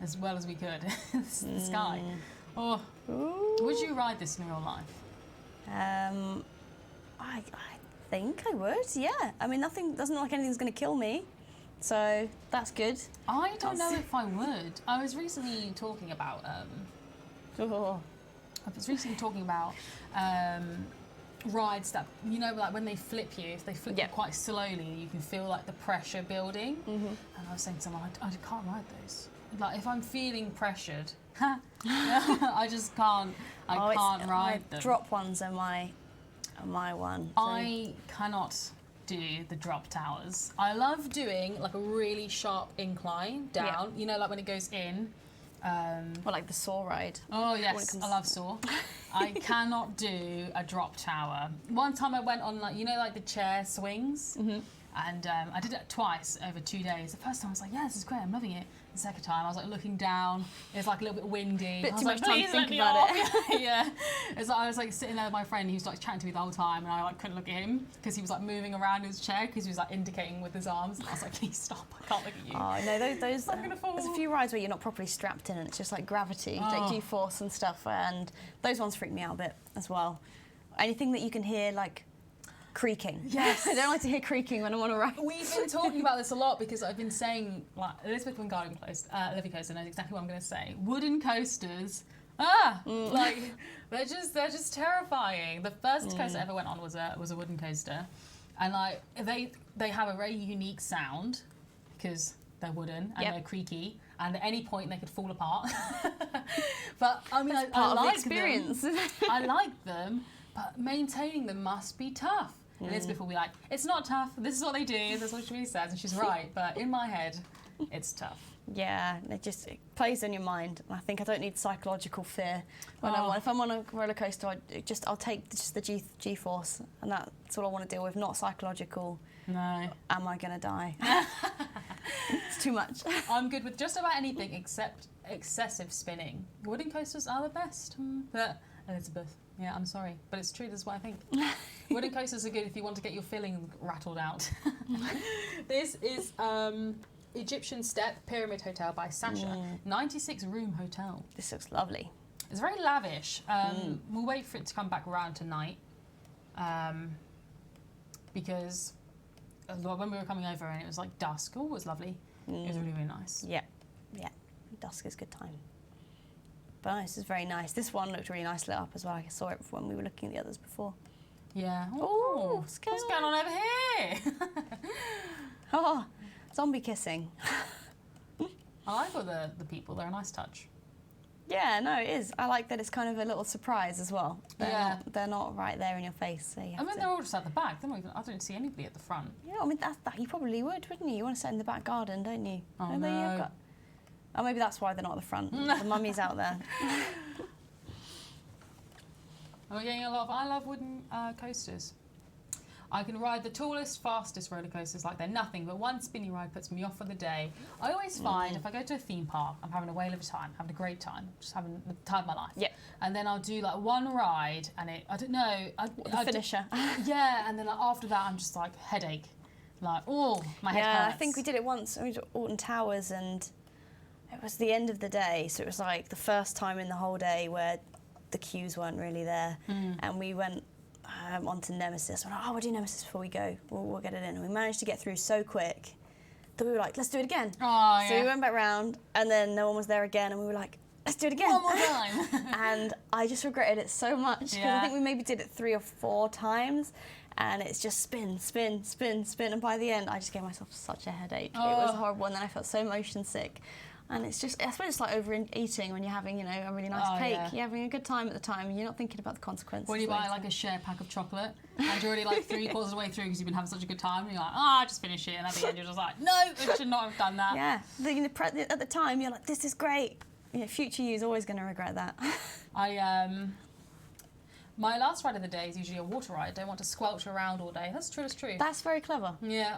as well as we could. It's the sky. Oh, would you ride this in real life? I think I would, yeah. I mean, doesn't look like anything's going to kill me, so that's good. I don't know if I would. I was recently talking about rides that, you know, like when they flip you, if they flip you quite slowly, you can feel like the pressure building. And I was saying to someone, I can't ride those. Like if I'm feeling pressured, I just can't. I can't ride them. Drop ones are my one. So. I cannot do the drop towers. I love doing like a really sharp incline down. You know, like when it goes in. Or like the saw ride. Oh yes, I love saw. I cannot do a drop tower. One time I went on like the chair swings, and I did it twice over 2 days. The first time I was like, yeah, this is great, I'm loving it. The second time I was like looking down. It was like a little bit windy. Bit I was too like, much time to think about it. Yeah. It's like I was like sitting there with my friend. He was like chatting to me the whole time, and I like couldn't look at him because he was like moving around his chair because he was like indicating with his arms. And I was like, please stop! I can't look at you. Oh no, those. I'm gonna fall. There's a few rides where you're not properly strapped in, and it's just like gravity, like G-force and stuff, and those ones freak me out a bit as well. Anything that you can hear like creaking. Yes. I don't like to hear creaking when I'm on a ride. We've been talking about this a lot because I've been saying, like, Elizabeth when Garden Coast, Livy Coaster knows exactly what I'm going to say. Wooden coasters, like they're just terrifying. The first coaster I ever went on was a wooden coaster, and like they have a very unique sound because they're wooden and they're creaky, and at any point they could fall apart. But I mean, I like the experience. I like them, but maintaining them must be tough. And Elizabeth will be like, "It's not tough. This is what they do. That's what she says," and she's right. But in my head, it's tough. Yeah, it plays on your mind. I think I don't need psychological fear when if I'm on a roller coaster. I'll take just the G-force, and that's all I want to deal with. Not psychological. No. Am I gonna die? It's too much. I'm good with just about anything except excessive spinning. Wooden coasters are the best. But Elizabeth, yeah, I'm sorry, but it's true. This is what I think. Wooden coasters are good if you want to get your filling rattled out. This is Egyptian Step Pyramid Hotel by Sasha. 96-room hotel. This looks lovely. It's very lavish. We'll wait for it to come back around tonight because when we were coming over and it was like dusk. Oh, it was lovely. It was really, really nice. Yeah. Dusk is a good time. But this is very nice. This one looked really nice lit up as well. I saw it when we were looking at the others before. Yeah. Oh, what's going on over here? Oh, zombie kissing. I like all the people. They're a nice touch. Yeah, no, it is. I like that it's kind of a little surprise as well. They're not right there in your face. So they're all just at the back. I don't see anybody at the front. Yeah, I mean, that you probably would, wouldn't you? You want to sit in the back garden, don't you? Oh, no. Oh, maybe that's why they're not at the front. The mummy's out there. I'm getting a lot of, I love wooden coasters. I can ride the tallest, fastest roller coasters like they're nothing, but one spinny ride puts me off for the day. I always find if I go to a theme park, I'm having a whale of a time, having a great time, just having the time of my life. Yeah. And then I'll do like one ride, and I don't know. The finisher. Yeah, and then like, after that, I'm just like headache. Like, oh, my head hurts. Yeah, I think we did it once. We did Alton Towers, and it was the end of the day, so it was like the first time in the whole day where the queues weren't really there, and we went onto Nemesis. We're like, we'll do Nemesis before we go. We'll get it in. And we managed to get through so quick that we were like, let's do it again. Oh, so we went back round, and then no one was there again, and we were like, let's do it again. One more time. And I just regretted it so much because I think we maybe did it 3 or 4 times. And it's just spin, spin, spin, spin. And by the end, I just gave myself such a headache. It was horrible. And then I felt so motion sick. And it's just, I suppose it's like overeating when you're having, a really nice cake. Yeah. You're having a good time at the time and you're not thinking about the consequences. When you buy like a share pack of chocolate and you're already like 3/4 of the way through because you've been having such a good time, and you're like, just finish it. And at the end, you're just like, no, I should not have done that. Yeah. At the time, you're like, this is great. Future you is always going to regret that. My last ride of the day is usually a water ride. I don't want to squelch around all day. That's true, that's true. That's very clever. Yeah,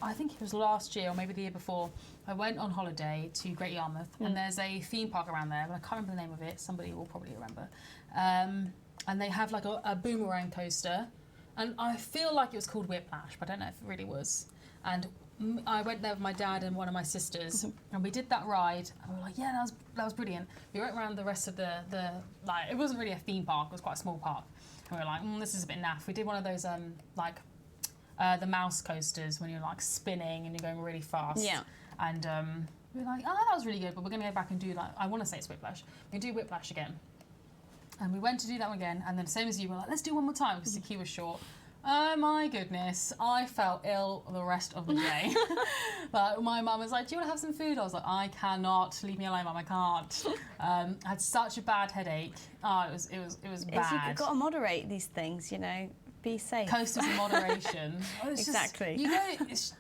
I think it was last year or maybe the year before, I went on holiday to Great Yarmouth and there's a theme park around there, but I can't remember the name of it. Somebody will probably remember. And they have like a boomerang coaster, and I feel like it was called Whiplash, but I don't know if it really was. And I went there with my dad and one of my sisters, and we did that ride, and we were like, yeah, that was brilliant. We went around the rest of the like, it wasn't really a theme park, it was quite a small park. And we were like, this is a bit naff. We did one of those the mouse coasters when you're like spinning and you're going really fast. Yeah. And we were like, that was really good, but we're going to go back and do I want to say it's Whiplash. We do Whiplash again. And we went to do that one again, and then same as you, we were like, let's do one more time because the queue was short. Oh my goodness, I felt ill the rest of the day. But my mum was like, do you want to have some food? I was like, I cannot, leave me alone, Mum, I can't. I had such a bad headache. It was bad. You've got to moderate these things, be safe. Coasters in moderation. Exactly.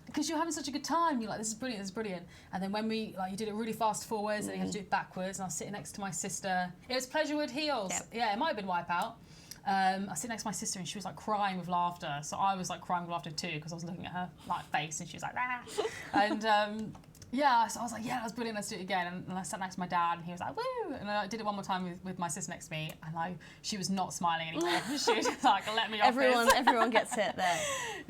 Because you're having such a good time, you're like, this is brilliant. And then when you did it really fast forwards, and you had to do it backwards, and I was sitting next to my sister. It was Pleasurewood Heels. Yep. Yeah, it might have been Wipeout. I was sitting next to my sister and she was like crying with laughter, so I was like crying with laughter too because I was looking at her like face and she was like, and so I was like, that was brilliant, let's do it again. And I sat next to my dad and he was like, woo, and I did it one more time with my sister next to me, and she was not smiling anymore. She was just like, let me off this. Everyone gets hit there.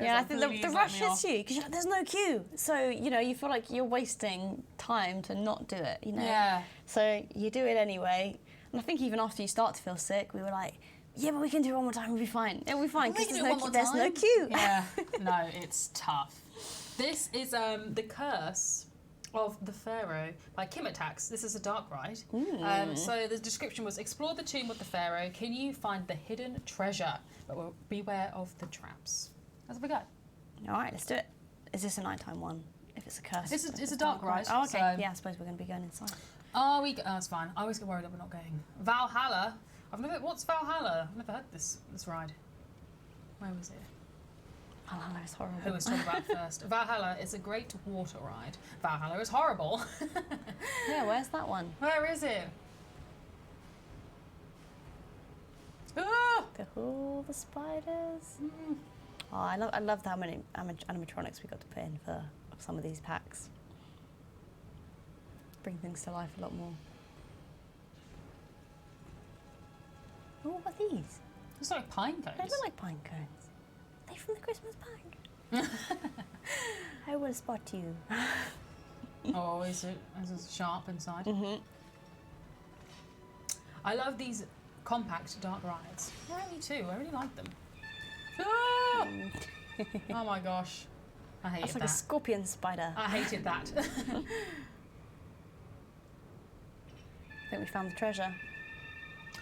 Yeah, I think the rush hits you because there's no queue, so you feel like you're wasting time to not do it. Yeah. So you do it anyway, and I think even after you start to feel sick, we were like, yeah, but we can do it one more time, we'll be fine. It'll be fine, We because can do it one more there's no time. queue. Yeah, no, it's tough. This is the Curse of the Pharaoh by Kimatax. This is a dark ride. So the description was, explore the tomb of the Pharaoh. Can you find the hidden treasure? But beware of the traps. Let's have a go. All right, let's do it. Is this a nighttime one? If it's a curse? It's a dark ride. Oh, okay. So Yeah, I suppose we're going to be going inside. oh, that's fine. I always get worried that we're not going. Valhalla. What's Valhalla? I've never heard this ride. Where was it? Valhalla is horrible. Who was talking about first? Valhalla is a great water ride. Valhalla is horrible. Yeah, where's that one? Where is it? Ah! The spiders. Oh, I loved how many animatronics we got to put in for some of these packs. Bring things to life a lot more. Oh, what are these? It's like pine cones. They look like pine cones. They're from the Christmas pack. I will spot you. Oh, is it sharp inside? I love these compact dark rides. Yeah, me too. I really like them. Ah! Oh my gosh. I hated That's like that. a scorpion spider. I hated that. I think we found the treasure.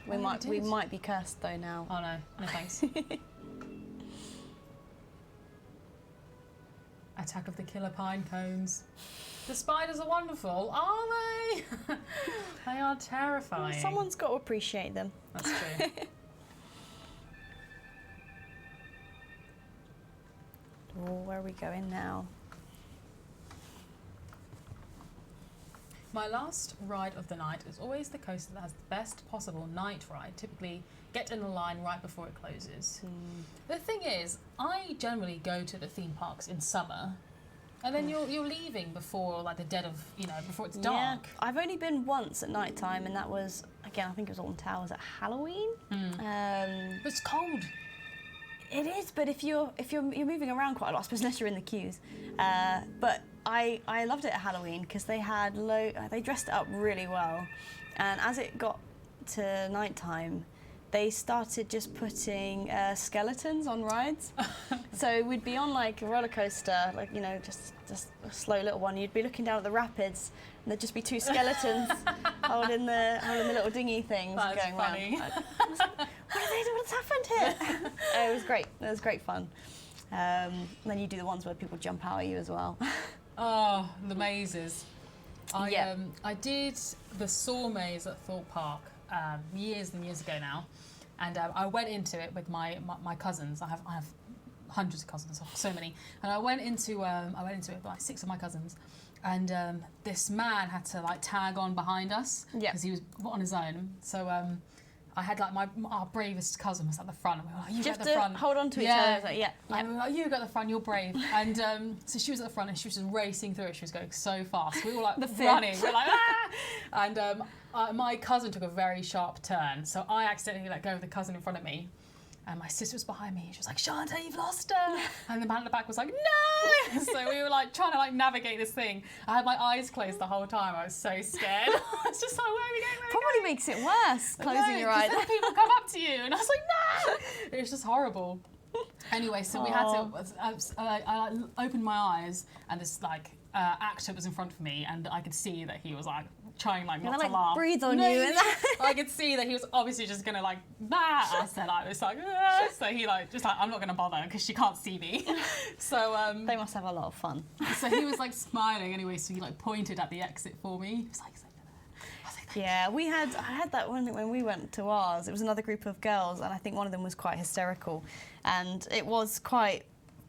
We might be cursed though now. Oh no, no thanks. Attack of the Killer Pine Cones. The spiders are wonderful, are they? They are terrifying. Someone's got to appreciate them. That's true. Oh, where are we going now? My last ride of the night is always the coaster that has the best possible night ride. Typically, get in the line right before it closes. The thing is, I generally go to the theme parks in summer, and then you're leaving before like the dead of before it's dark. Yeah, I've only been once at night time, and that was again I think it was Alton Towers at Halloween. But it's cold. It is, but if you're moving around quite a lot, I suppose unless you're in the queues. But I loved it at Halloween because they had they dressed it up really well, and as it got to nighttime, they started just putting skeletons on rides. So we'd be on like a roller coaster, like just a slow little one. You'd be looking down at the rapids, and there'd just be two skeletons holding the little dinghy things That's going funny. around. What's happened here? It was great. It was great fun. And then you do the ones where people jump out at you as well. Oh, the mazes. Yeah. I did the Saw maze at Thorpe Park years and years ago now, and I went into it with my cousins. I have hundreds of cousins, so many, and I went into it with like 6 of my cousins, and this man had to like tag on behind us because he was on his own. So I had like our bravest cousin was at the front. And we were like, you have at the to front. hold on to each other. I was like, And we were like, you go at the front, you're brave. And so she was at the front and she was just racing through it. She was going so fast. We were like running. We were like, ah! And my cousin took a very sharp turn. So I accidentally let go of the cousin in front of me. And my sister was behind me. She was like, Chanté, you've lost her. And the man at the back was like, no. So we were like trying to like navigate this thing. I had my eyes closed the whole time. I was so scared. I was just like, where are we going? Probably makes it worse, closing your eyes. Then people come up to you. And I was like, no. It was just horrible. Anyway, so we had to, I opened my eyes and this like actor was in front of me and I could see that he was like trying like not to laugh. Breathe on you. I could see that he was obviously just gonna like I said I was like ah. So he like just like I'm not gonna bother because she can't see me. So they must have a lot of fun. So he was like smiling anyway. So he like pointed at the exit for me. He was like yeah, I had that one when we went to ours. It was another group of girls, and I think one of them was quite hysterical, and it was quite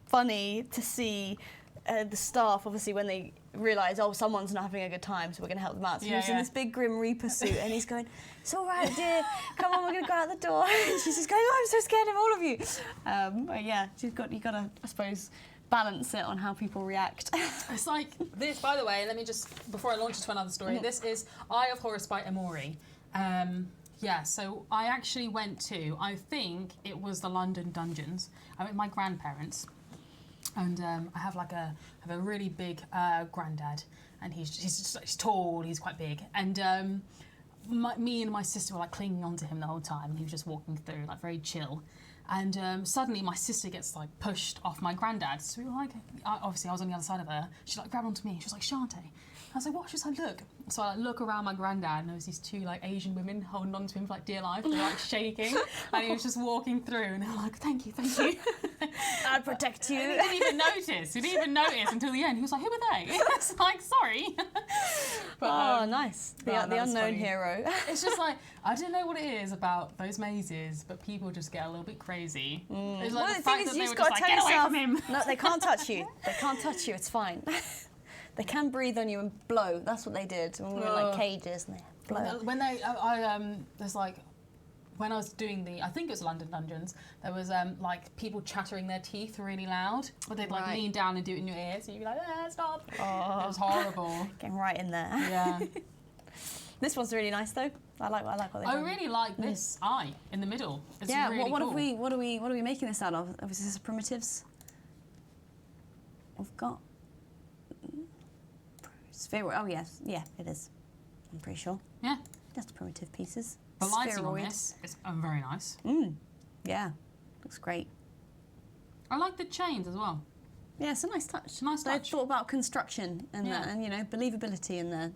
funny to see the staff, obviously, when they realise, oh, someone's not having a good time, so we're going to help them out. So he was in this big Grim Reaper suit, and he's going, it's all right, dear, come on, we're going to go out the door. And she's just going, oh, I'm so scared of all of you. But yeah, you've got to, I suppose, balance it on how people react. It's like this, by the way, let me just, before I launch into another story, this is Eye of Horus by Amori. Yeah, so I actually went to, I think it was the London Dungeons. I went with my grandparents. And I have a really big granddad, and he's tall, he's quite big, and me and my sister were like clinging onto him the whole time, and he was just walking through, like very chill. And suddenly my sister gets like pushed off my granddad. So we were like, obviously I was on the other side of her. She like grabbed onto me. She was like, Chanté. I was like, what? She was like, look. So I like, look around my granddad, and there was these two like Asian women holding onto him for like dear life. They were like shaking, and he was just walking through, and they were like, thank you. I'll protect you. And he didn't even notice. He didn't even notice until the end. He was like, who are they? It's like, sorry. But, nice. The unknown hero. It's just like, I don't know what it is about those mazes, but people just get a little bit crazy. It's like the fact that they were just like, get away from him. No, they can't touch you. They can't touch you. It's fine. They can breathe on you and blow. That's what they did when we were in like cages and they blow. When there's like, when I was doing I think it was London Dungeons, there was like people chattering their teeth really loud, or they'd like lean down and do it in your ear, so you'd be like, stop. Oh. It was horrible. Getting right in there. Yeah. This one's really nice though. I like what they've done. I really like this eye in the middle. It's really what cool. are we making this out of? Obviously, this is primitives. We've got spheroid. Oh yes, yeah, it is. I'm pretty sure. Yeah. Just primitive pieces. The lighting on this is very nice. Yeah, looks great. I like the chains as well. Yeah, it's a nice touch. Nice touch. They've thought about construction and and you know, believability in there.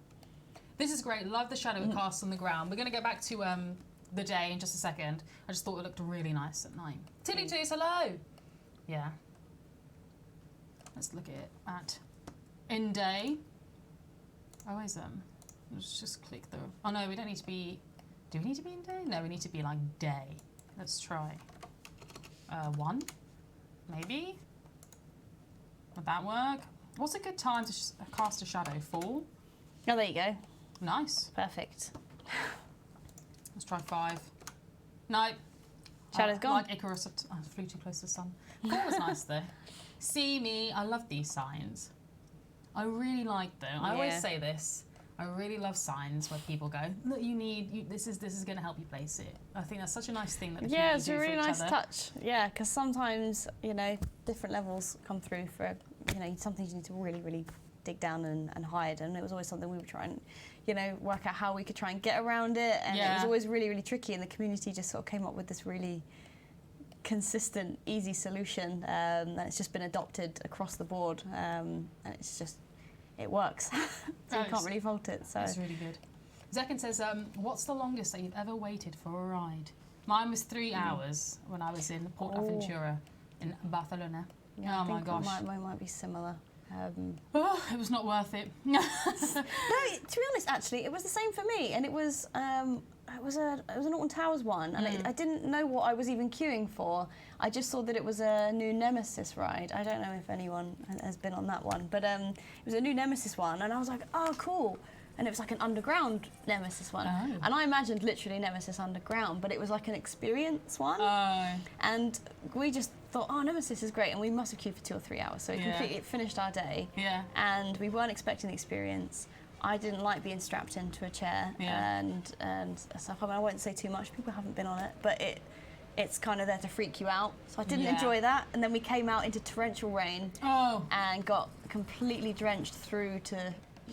This is great. Love the shadow it casts on the ground. We're going to go back to the day in just a second. I just thought it looked really nice at night. Tilly Toos, hello. Yeah. Let's look at it at in day. Oh, is let's just click the. Oh no, we don't need to be. Do we need to be in day? No, we need to be like day. Let's try. 1, maybe. Would that work? What's a good time to cast a shadow? 4. Oh, there you go. Nice. Perfect. Let's try 5. No. Shadow's gone. Like Icarus, I flew too close to the sun. 4 was nice though. See me, I love these signs. I really like them. I always say this. I really love signs where people go, look, this is going to help you place it. I think that's such a nice thing that the community it's a do really for each nice other. touch. Yeah, because sometimes, you know, different levels come through for, you know, some things you need to really, really dig down and hide. And it was always something we would try and, you know, work out how we could try and get around it. And it was always really, really tricky. And the community just sort of came up with this really consistent, easy solution. And it's just been adopted across the board. And it's just, it works. So you can't really fault it. So it's really good. Zekin says, what's the longest that you've ever waited for a ride? Mine was 3 hours when I was in Ventura in Barcelona. Yeah, oh my gosh. Mine might be similar. It was not worth it. No, to be honest, actually, it was the same for me, and it was an Alton Towers one, and I didn't know what I was even queuing for. I just saw that it was a new Nemesis ride. I don't know if anyone has been on that one, but it was a new Nemesis one, and I was like, oh, cool. And it was like an underground Nemesis one. Oh. And I imagined literally Nemesis underground, but it was like an experience one. Oh. And we just thought, oh, Nemesis is great, and we must have queued for 2 or 3 hours. So it finished our day. Yeah. And we weren't expecting the experience. I didn't like being strapped into a chair and stuff. I mean, I won't say too much. People haven't been on it, but it's kind of there to freak you out. So I didn't enjoy that. And then we came out into torrential rain and got completely drenched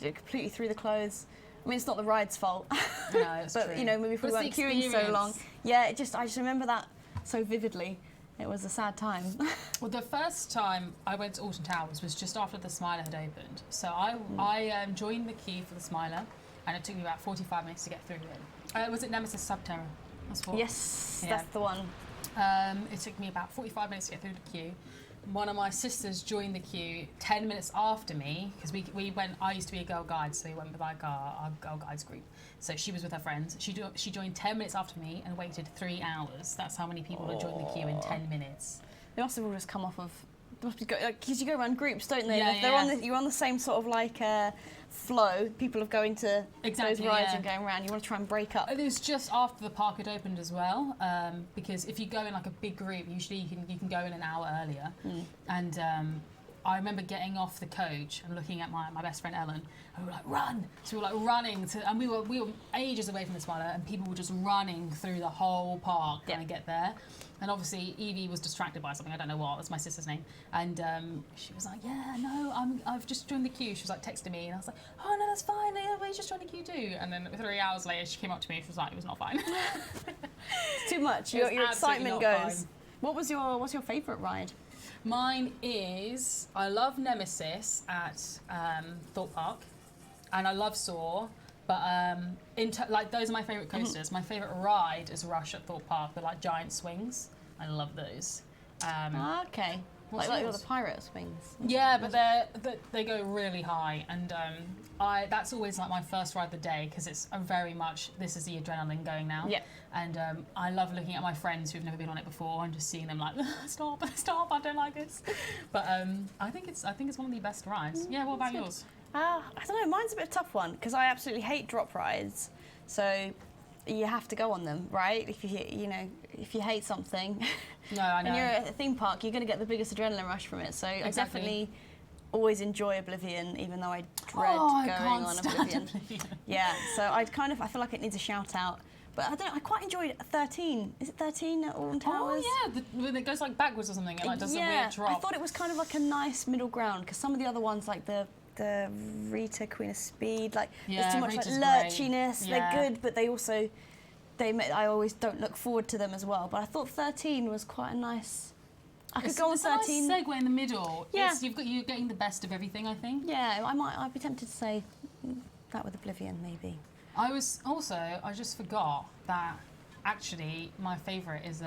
completely through the clothes. I mean, it's not the ride's fault. No, it's but true. You know, maybe if we weren't queuing so long. Yeah, I just remember that so vividly. It was a sad time. Well, the first time I went to Alton Towers was just after the Smiler had opened. So I joined the queue for the Smiler, and it took me about 45 minutes to get through it. Was it Nemesis Subterra? Yes, that's the one. It took me about 45 minutes to get through the queue. One of my sisters joined the queue 10 minutes after me, because we went. I used to be a girl guide, so we went with like our girl guides group. So she was with her friends. She joined 10 minutes after me and waited 3 hours. That's how many people had joined the queue in 10 minutes. They must have all just come off of. Because you go around groups, don't they? Yeah, you're on the same sort of like flow. People are going to those rides and going around. You want to try and break up. It was just after the park had opened as well, because if you go in like a big group, usually you can go in an hour earlier, and I remember getting off the coach and looking at my best friend Ellen, and we were like, run! So we were like running and we were ages away from the spider, and people were just running through the whole park trying to get there. And obviously Evie was distracted by something, I don't know what, that's my sister's name. And she was like, yeah, no, I've just joined the queue. She was like texting me, and I was like, oh no, that's fine, we just joined the queue too. And then 3 hours later she came up to me and she was like, it was not fine. It's too much, your excitement goes. Fine. What's your favourite ride? Mine is, I love Nemesis at Thorpe Park, and I love Soar, but like those are my favourite coasters. My favourite ride is Rush at Thorpe Park, the like giant swings. I love those. Okay. Like the pirate swings. Yeah, but they go really high, and that's always like my first ride of the day, because it's very much, this is the adrenaline going now. Yeah. And I love looking at my friends who've never been on it before and just seeing them like, stop, I don't like this. But I think it's one of the best rides. Yeah, what about yours? I don't know, mine's a bit of a tough one, because I absolutely hate drop rides. So you have to go on them, right? If you hate something, no, I know. And you're at a theme park, you're going to get the biggest adrenaline rush from it. So exactly. I definitely always enjoy Oblivion, even though I dread going on Oblivion. Yeah, so I feel like it needs a shout out. But I don't know, I quite enjoyed 13. Is it 13 at Alton Towers? Oh yeah, it goes like backwards or something. It like does a weird drop. I thought it was kind of like a nice middle ground, because some of the other ones, like the Rita Queen of Speed, like there's too much Rita's like lurchiness. Great. They're good, but they also I always don't look forward to them as well. But I thought 13 was quite a nice. I could go on 13. It's a nice segue in the middle. Yeah, you're getting the best of everything, I think. Yeah, I'd be tempted to say that with Oblivion maybe. I just forgot that actually my favourite is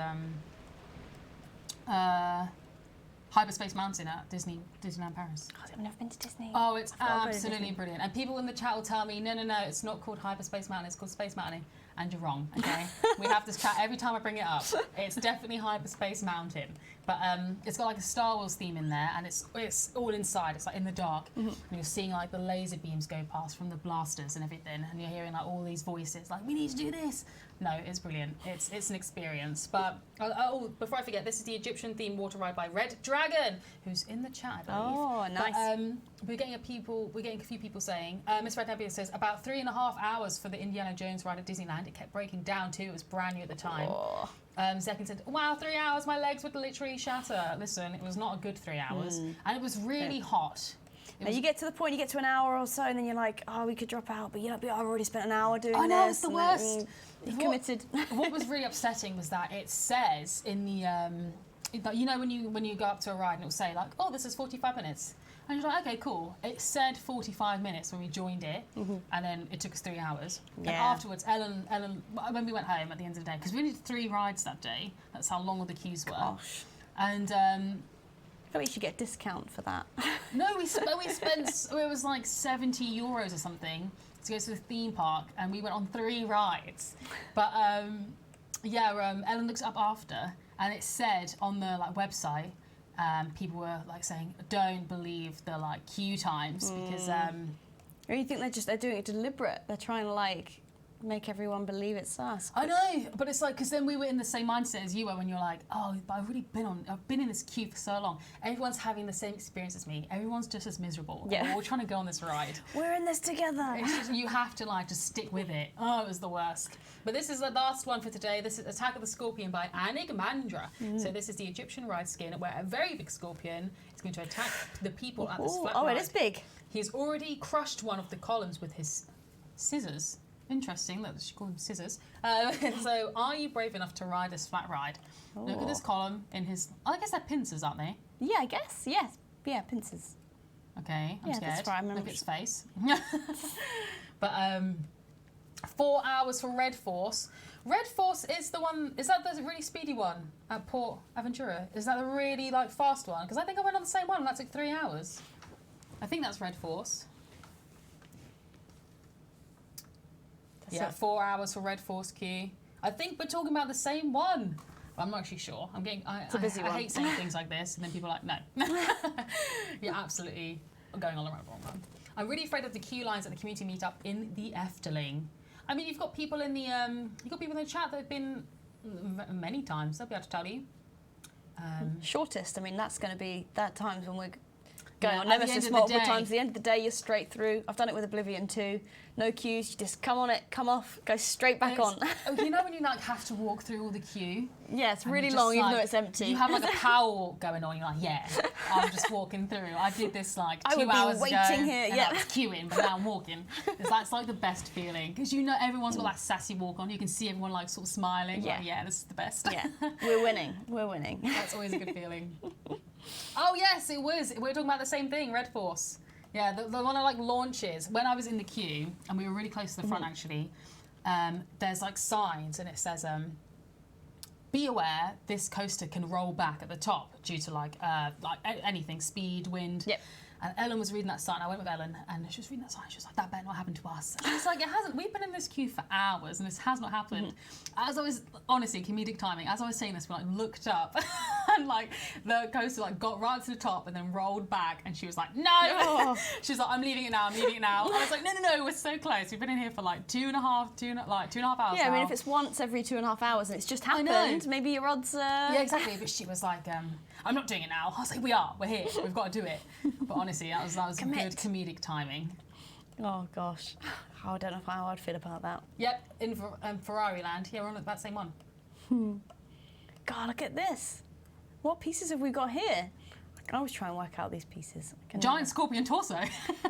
Hyperspace Mountain at Disneyland Paris. God, I've never been to Disney. Oh, it's absolutely brilliant. And people in the chat will tell me, no, it's not called Hyperspace Mountain, it's called Space Mountain. And you're wrong, okay? We have this chat every time I bring it up. It's definitely Hyperspace Mountain. But it's got like a Star Wars theme in there, and it's all inside. It's like in the dark. And you're seeing like the laser beams go past from the blasters and everything, and you're hearing like all these voices like, we need to do this. No, it's brilliant. It's an experience. But before I forget, this is the Egyptian themed water ride by Red Dragon, who's in the chat, I believe. Oh, nice. But, we're getting a few people saying, Miss Red Nebula says, about 3.5 hours for the Indiana Jones ride at Disneyland. It kept breaking down too. It was brand new at the time. Oh. Second said, wow, 3 hours, my legs would literally shatter. Listen, it was not a good 3 hours. And it was really hot. Now you get to the point, you get to an hour or so, and then you're like, oh, we could drop out, but I've already spent an hour doing this. I know, it's the worst. You've committed. What was really upsetting was that it says in the, you know, when you go up to a ride and it'll say like, oh, this is 45 minutes. And you're like, okay, cool. It said 45 minutes when we joined it, and then it took us 3 hours. Yeah. And afterwards, Ellen, when we went home at the end of the day, because we only did 3 rides that day, that's how long all the queues were. Gosh. And I thought you should get a discount for that. no, we spent, it was like €70 or something to go to the theme park, and we went on 3 rides. But Ellen looked up after, and it said on the like website, people were like saying, don't believe the like queue times, because Or you think they're doing it deliberate? They're trying to like make everyone believe it's us. I know, but it's like, because then we were in the same mindset as you were when you're like, oh, but I've been in this queue for so long. Everyone's having the same experience as me. Everyone's just as miserable. Yeah. We're all trying to go on this ride. We're in this together. It's just, you have to like just stick with it. Oh, it was the worst. But this is the last one for today. This is Attack of the Scorpion by Anigmandra. So this is the Egyptian ride skin where a very big scorpion is going to attack the people at this flat ride. Oh, it is big. He's already crushed one of the columns with his scissors. Interesting that she called them scissors. So are you brave enough to ride this flat ride? Look at this column in his... I guess they're pincers, aren't they? Yeah, I guess. Yes. Yeah, pincers. Okay, I'm scared. That's right, look at his face. But 4 hours for Red Force. Red Force is the one... Is that the really speedy one at Port Aventura? Is that the really like fast one? Because I think I went on the same one and that took 3 hours. I think that's Red Force. Yeah, 4 hours for Red Force queue. I think we're talking about the same one. I'm not actually sure. It's a busy one. I hate saying things like this, and then people are like, no. You're absolutely going all around the wrong one. I'm really afraid of the queue lines at the community meetup in the Efteling. I mean, you've got people in the chat that have been many times. They'll be able to tell you. Shortest. I mean, that's going to be that times when we're. going on Nemesis multiple times. At the end of the day, you're straight through. I've done it with Oblivion too. No queues, you just come on it, come off, go straight back on. You know when you like have to walk through all the queue? Yeah, it's really long even though it's empty. You have like a power walk going on, you're like, yeah, I'm just walking through. I did this like 2 hours ago. Here, and I was queuing, but now I'm walking. It's like the best feeling. Because you know everyone's got that sassy walk on. You can see everyone like sort of smiling. Yeah, like, yeah, this is the best. Yeah, we're winning. We're winning. That's always a good feeling. Oh yes, it was. We were talking about the same thing, Red Force. Yeah, the one that like launches. When I was in the queue, and we were really close to the front actually, there's like signs and it says, be aware this coaster can roll back at the top due to like anything, speed, wind. Yep. And Ellen was reading that sign. I went with Ellen, and she was reading that sign. She was like, "That better not happen to us." And it's like, it hasn't. We've been in this queue for hours, and this has not happened. As I was, honestly, comedic timing. As I was saying this, we like looked up, and like the coaster like got right to the top and then rolled back, and she was like, "No!" Oh. She was like, "I'm leaving it now. I'm leaving it now." I was like, "No, we're so close. We've been in here for like 2.5 hours." Yeah, now. I mean, if it's once every 2.5 hours and it's just happened, maybe your odds. Yeah, exactly. But she was like, "I'm not doing it now." I was like, "We're here. We've got to do it." But honestly, that was good comedic timing. Oh gosh, I don't know how I'd feel about that. Yep, in Ferrari Land. Yeah, we're on that same one. God, look at this. What pieces have we got here? I can always try and work out these pieces. Giant scorpion torso.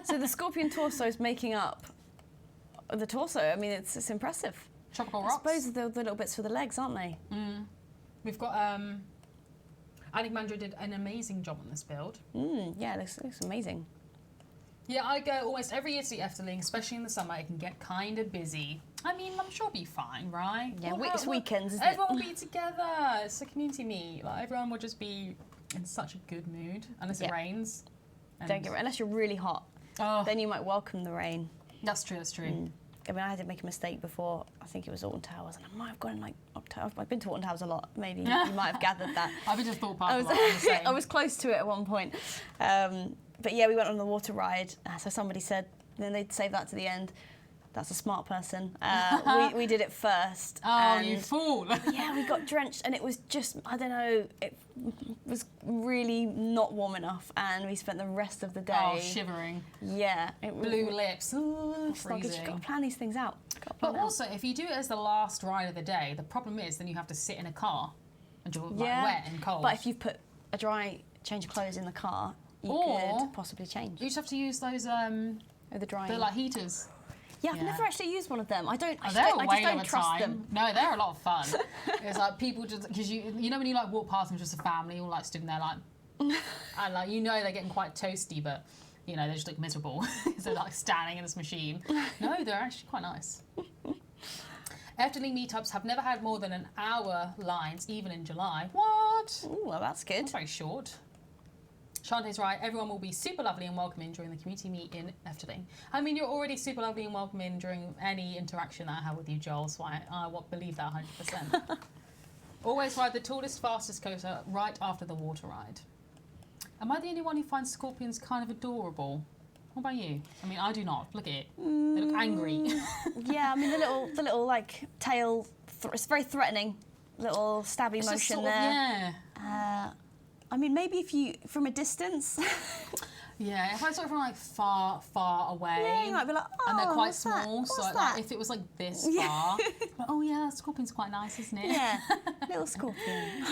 So the scorpion torso is making up the torso. I mean, it's impressive. Tropical rocks. I suppose the little bits for the legs, aren't they? We've got Alexandra did an amazing job on this build. Yeah, it looks amazing. Yeah, I go almost every year to the Efteling, especially in the summer. It can get kind of busy. I mean, I'm sure it'll be fine, right? Yeah, it's weekends, isn't it? Everyone will be together. It's a community meet. Like, everyone will just be in such a good mood, unless it rains. Don't get unless you're really hot. Then you might welcome the rain. That's true. That's true. I mean, I had to make a mistake before. I think it was Alton Towers, and I might have gone like up to. I've been to Alton Towers a lot. Maybe you might have gathered that. I've been to Thorpe Park a lot. I was close to it at one point, but yeah, we went on the water ride. So somebody said, then they'd save that to the end. That's a smart person. We did it first. Oh, you fool! Yeah, we got drenched, and it was just, I don't know, it was really not warm enough, and we spent the rest of the day shivering. Yeah, blue lips. Ooh, freezing. You've got to plan these things out. But also, if you do it as the last ride of the day, the problem is then you have to sit in a car and you're like wet and cold. But if you put a dry change of clothes in the car, you could possibly change. You just have to use those the drying. they're like heaters. Yeah, I've never actually used one of them. I just don't trust them. No, they're a lot of fun. It's like people just, because you know when you like walk past them, just a family all like stood in there like, and like you know they're getting quite toasty, but you know they just look miserable. So like standing in this machine. No, they're actually quite nice. Efteling meetups have never had more than an hour lines, even in July. What? Ooh, well, that's good. That's very short. Chanté's right, everyone will be super lovely and welcoming during the community meet in Efteling. I mean, you're already super lovely and welcoming during any interaction that I have with you, Joel, so I believe that 100%. Always ride the tallest, fastest coaster right after the water ride. Am I the only one who finds scorpions kind of adorable? What about you? I mean, I do not. Look at it. They look angry. Yeah, I mean, the little like tail, it's very threatening. Little stabby motion there. Yeah. I mean, maybe if you, from a distance. Yeah, if I saw it from like far away. Yeah, you might be like, oh, and they're quite small, What's so that? like, if it was like this far, like, oh yeah, that scorpion's quite nice, isn't it? Yeah, little scorpion.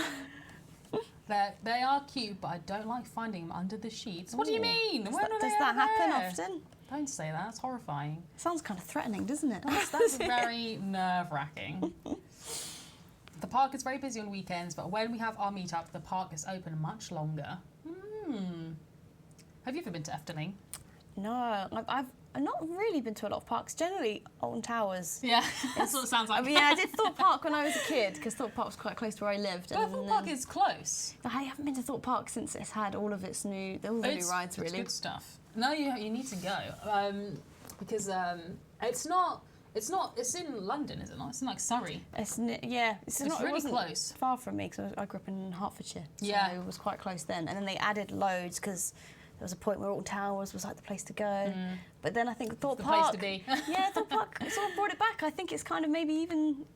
They are cute, but I don't like finding them under the sheets. What do you mean? Does that happen often? Don't say that, it's horrifying. Sounds kind of threatening, doesn't it? That's very nerve-wracking. The park is very busy on weekends, but when we have our meetup, the park is open much longer. Have you ever been to Efteling? No, I've not really been to a lot of parks. Generally, Alton Towers. Yeah, that's what it sounds like. I mean, yeah, I did Thorpe Park when I was a kid, because Thorpe Park was quite close to where I lived. But Thorpe Park is close. I haven't been to Thorpe Park since it's had all its new rides, really. It's good stuff. No, you need to go, because it's in London, is it not? It's in like Surrey. It's not really close. Far from me, because I grew up in Hertfordshire. So it was quite close then. And then they added loads, because there was a point where Alton Towers was like the place to go. But then I think Thorpe Park... the place to be. Yeah, Thorpe Park sort of brought it back. I think it's kind of maybe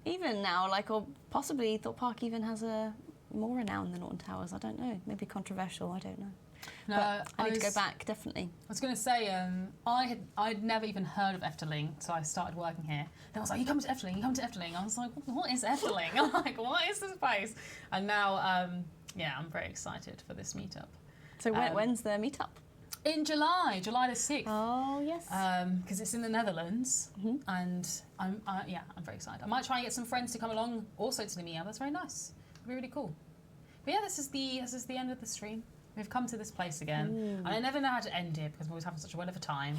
even now, like, or possibly Thorpe Park even has a more renown than Alton Towers. I don't know. Maybe controversial, I don't know. No, But I need to go back, definitely. I was going to say, I'd never even heard of Efteling until I started working here. And I was like, you come to Efteling, you come to Efteling. I was like, what is Efteling? I'm like, what is this place? And now, yeah, I'm very excited for this meetup. So when's the meetup? In July the 6th. Oh, yes. Because it's in the Netherlands, and I'm very excited. I might try and get some friends to come along also to the meetup. That's very nice. It'll be really cool. But yeah, this is the end of the stream. We've come to this place again, and I never know how to end it because I'm always having such a whale of a time,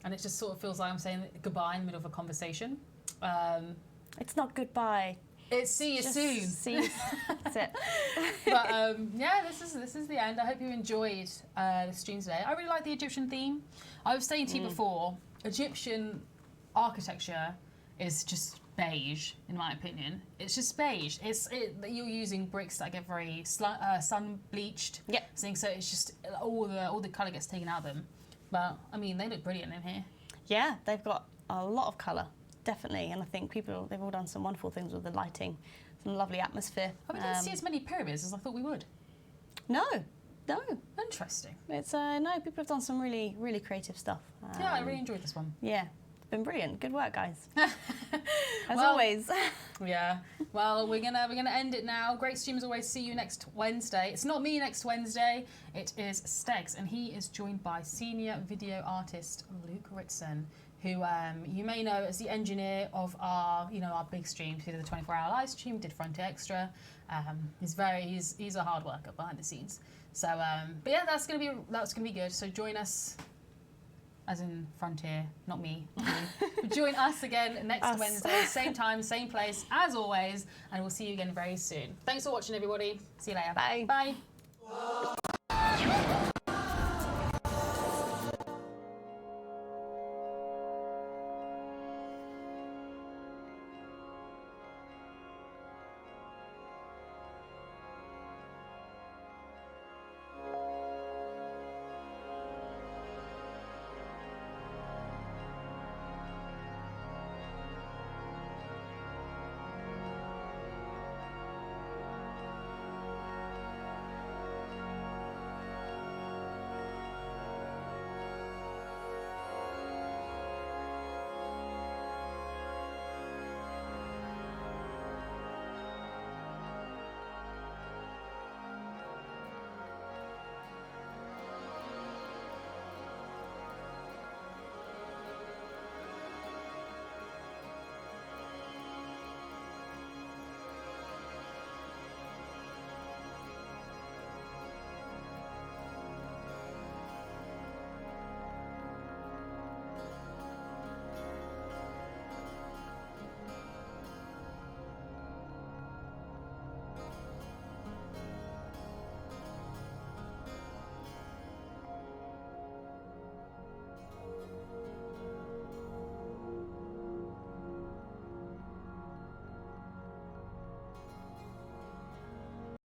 and it just sort of feels like I'm saying goodbye in the middle of a conversation. It's not goodbye. It's see you soon. See, that's it. But yeah, this is the end. I hope you enjoyed the stream today. I really like the Egyptian theme. I was saying to you before, Egyptian architecture is just beige, in my opinion. It's just beige. You're using bricks that get very sun bleached. Yeah. So it's just all the colour gets taken out of them. But I mean, they look brilliant in here. Yeah, they've got a lot of colour. Definitely, and I think they've all done some wonderful things with the lighting, some lovely atmosphere. We didn't see as many pyramids as I thought we would. No. Interesting. It's no, people have done some really, really creative stuff. Yeah, I really enjoyed this one. Yeah, it's been brilliant. Good work, guys. As always. Yeah. Well, we're gonna end it now. Great stream as always. See you next Wednesday. It's not me next Wednesday. It is Stegs, and he is joined by senior video artist Luke Ritson, who you may know as the engineer of our big streams. He did the 24-hour live stream, did Frontier Extra. He's a hard worker behind the scenes. So, but yeah, that's gonna be good. So join us, as in Frontier, not me. Join us again next Wednesday, same time, same place, as always, and we'll see you again very soon. Thanks for watching, everybody. See you later. Bye. Bye.